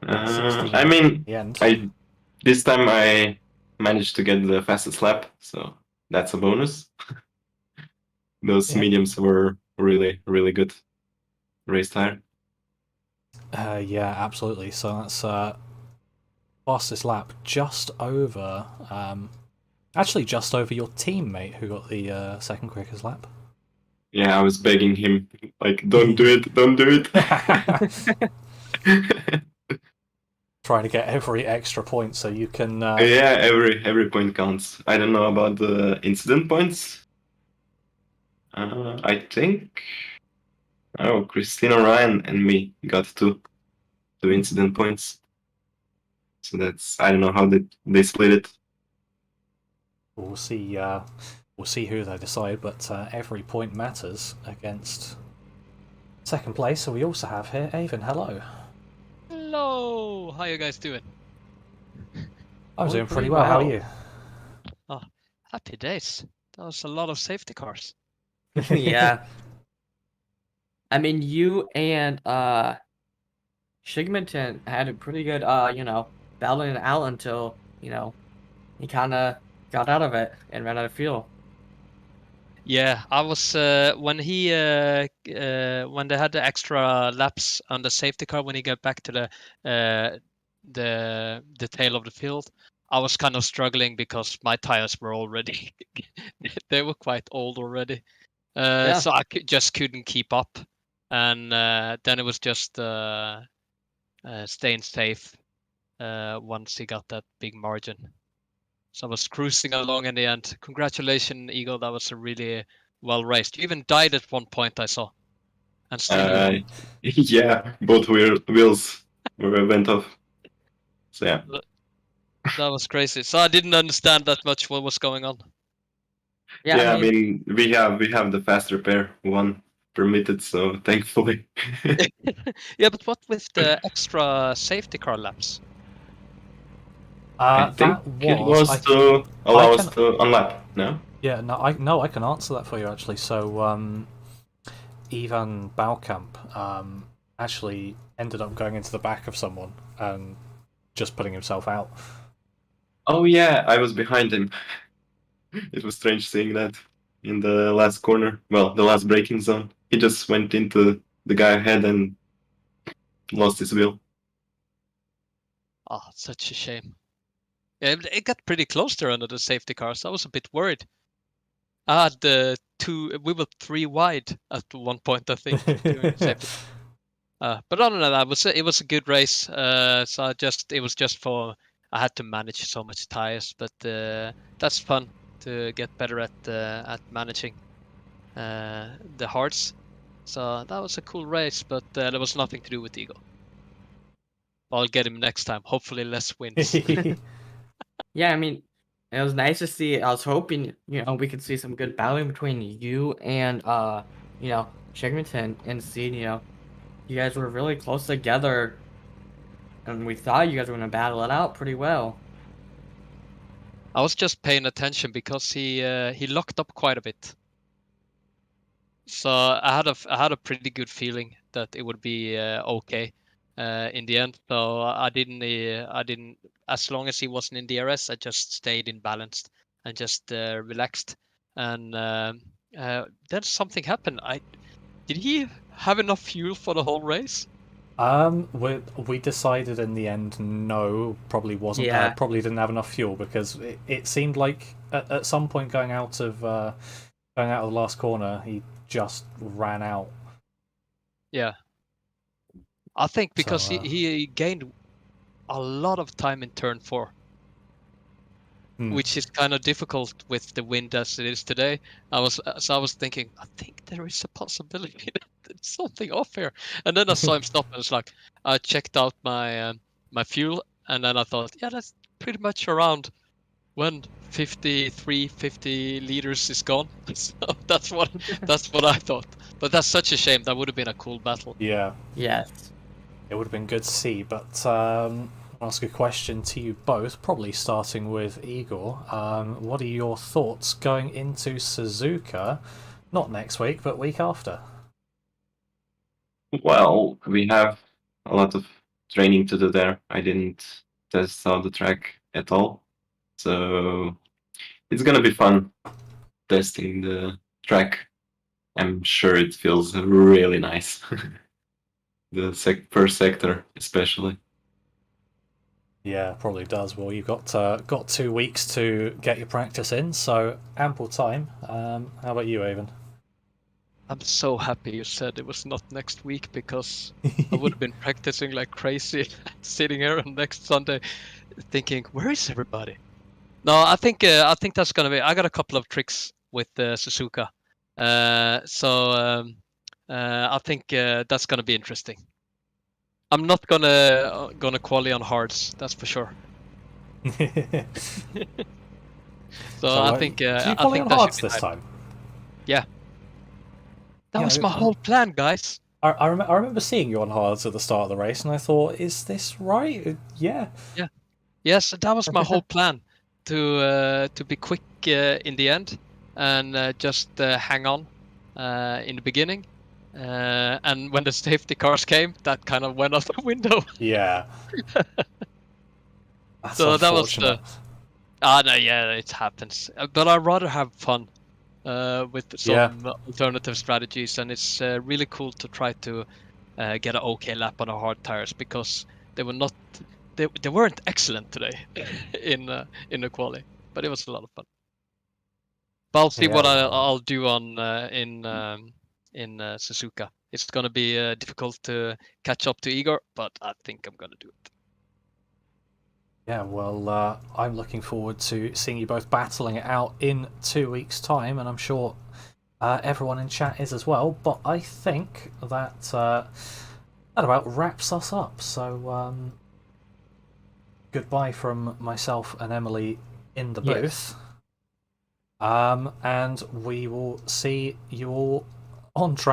Yeah, 16 I in mean, the end. I this time I managed to get the fastest lap, so that's a bonus. Those Yeah. mediums were really, really good race tire. Yeah, absolutely. So that's fastest lap, just over. Actually, just over your teammate who got the second quickest lap. Yeah, I was begging him, like, don't do it, don't do it. Trying to get every extra point so you can. Yeah, every point counts. I don't know about the incident points. I think Christina Ryan and me got two incident points. So that's I don't know how they split it. We'll see. We'll see who they decide, but every point matters against second place. So we also have here Avon. Hello. Hello, how you guys doing? I'm Doing doing pretty pretty well. How are well. you? Oh, happy days. That was a lot of safety cars. Yeah. I mean, you and Shigmonton had a pretty good battling it out until, he kind of got out of it and ran out of fuel. Yeah, I was when when they had the extra laps on the safety car when he got back to the tail of the field. I was kind of struggling because my tires were already they were quite old already. Yeah. So I just couldn't keep up, and then it was just staying safe once he got that big margin. So I was cruising along in the end. Congratulations, Eagle. That was a really well raced. You even died at one point, I saw. And still, Yeah, both wheels went off. So yeah. that was crazy. So I didn't understand that much what was going on. Yeah, Yeah, I I mean, mean we have the fast repair one permitted, so thankfully. Yeah, but what with the extra safety car laps? I think That it was was to I allow us can to unlap, no? yeah no I can answer that for you actually. So Ivan Baukamp actually ended up going into the back of someone and just putting himself out. Oh yeah, I was behind him. It was strange seeing that in the last corner. Well, the last braking zone. He just went into the guy ahead and lost his wheel. Oh, such a shame. Yeah, it got pretty close there under the safety cars. I was a bit worried. I had we were 3 wide at one point, I think, during the safety. But other than that, it was a good race. So it was just for I had to manage so much tires, but that's fun to get better at managing the hards. So that was a cool race, but there was nothing to do with Eagle. I'll get him next time. Hopefully, less wins. yeah, I mean, it was nice to see. I was hoping, we could see some good battling between you and, Shigmonton and see, you guys were really close together, and we thought you guys were going to battle it out pretty well. I was just paying attention because he locked up quite a bit. So I had a pretty good feeling that it would be okay in the end. So I didn't as long as he wasn't in DRS, I just stayed in balanced and just relaxed. And then something happened. Did he have enough fuel for the whole race? We decided in the end, no, probably wasn't. Yeah. Probably didn't have enough fuel because it seemed like at some point going out of the last corner, he just ran out. Yeah. I think because So, he gained a lot of time in turn 4, which is kind of difficult with the wind as it is today. I was thinking, I think there is a possibility that there's something off here. And then I saw him stop, and it's like I checked out my my fuel, and then I thought, yeah, that's pretty much around when 50 liters is gone. So that's what I thought. But that's such a shame. That would have been a cool battle. yeah, Yes. it would have been good to see. But I'll ask a question to you both, probably starting with Igor. What are your thoughts going into Suzuka? Not next week, but week after. Well, we have a lot of training to do there. I didn't test out the track at all, so it's gonna be fun testing the track. I'm sure it feels really nice. The first sector, especially. Yeah, probably does. Well, you've got 2 weeks to get your practice in, so ample time. How about you, Avon? I'm so happy you said it was not next week, because I would have been practicing like crazy, sitting here on next Sunday, thinking, where is everybody? No, I think that's gonna be. I got a couple of tricks with Suzuka, so I think that's gonna be interesting. I'm not gonna quali on hards, that's for sure. So I think did you I qualify think on that hards should be this nice. time? Yeah, that Yeah, was my whole plan, guys. I remember seeing you on hards at the start of the race, and I thought, is this right? Yeah. Yes, that was my whole plan, to be quick in the end, and just hang on in the beginning. And when the safety cars came, that kind of went out the window. Yeah. That's So that was unfortunate. no, yeah, it happens. But I'd rather have fun with some alternative strategies, and it's really cool to try to get an okay lap on the hard tires, because they were not, they weren't excellent today in the quali, but it was a lot of fun. But I'll see Yeah, what well. I'll do on in Suzuka. It's gonna be difficult to catch up to Igor, but I think I'm gonna do it. Yeah, well, I'm looking forward to seeing you both battling it out in 2 weeks' time, and I'm sure everyone in chat is as well. But I think that that about wraps us up. So goodbye from myself and Emily in the booth. And we will see you all on track.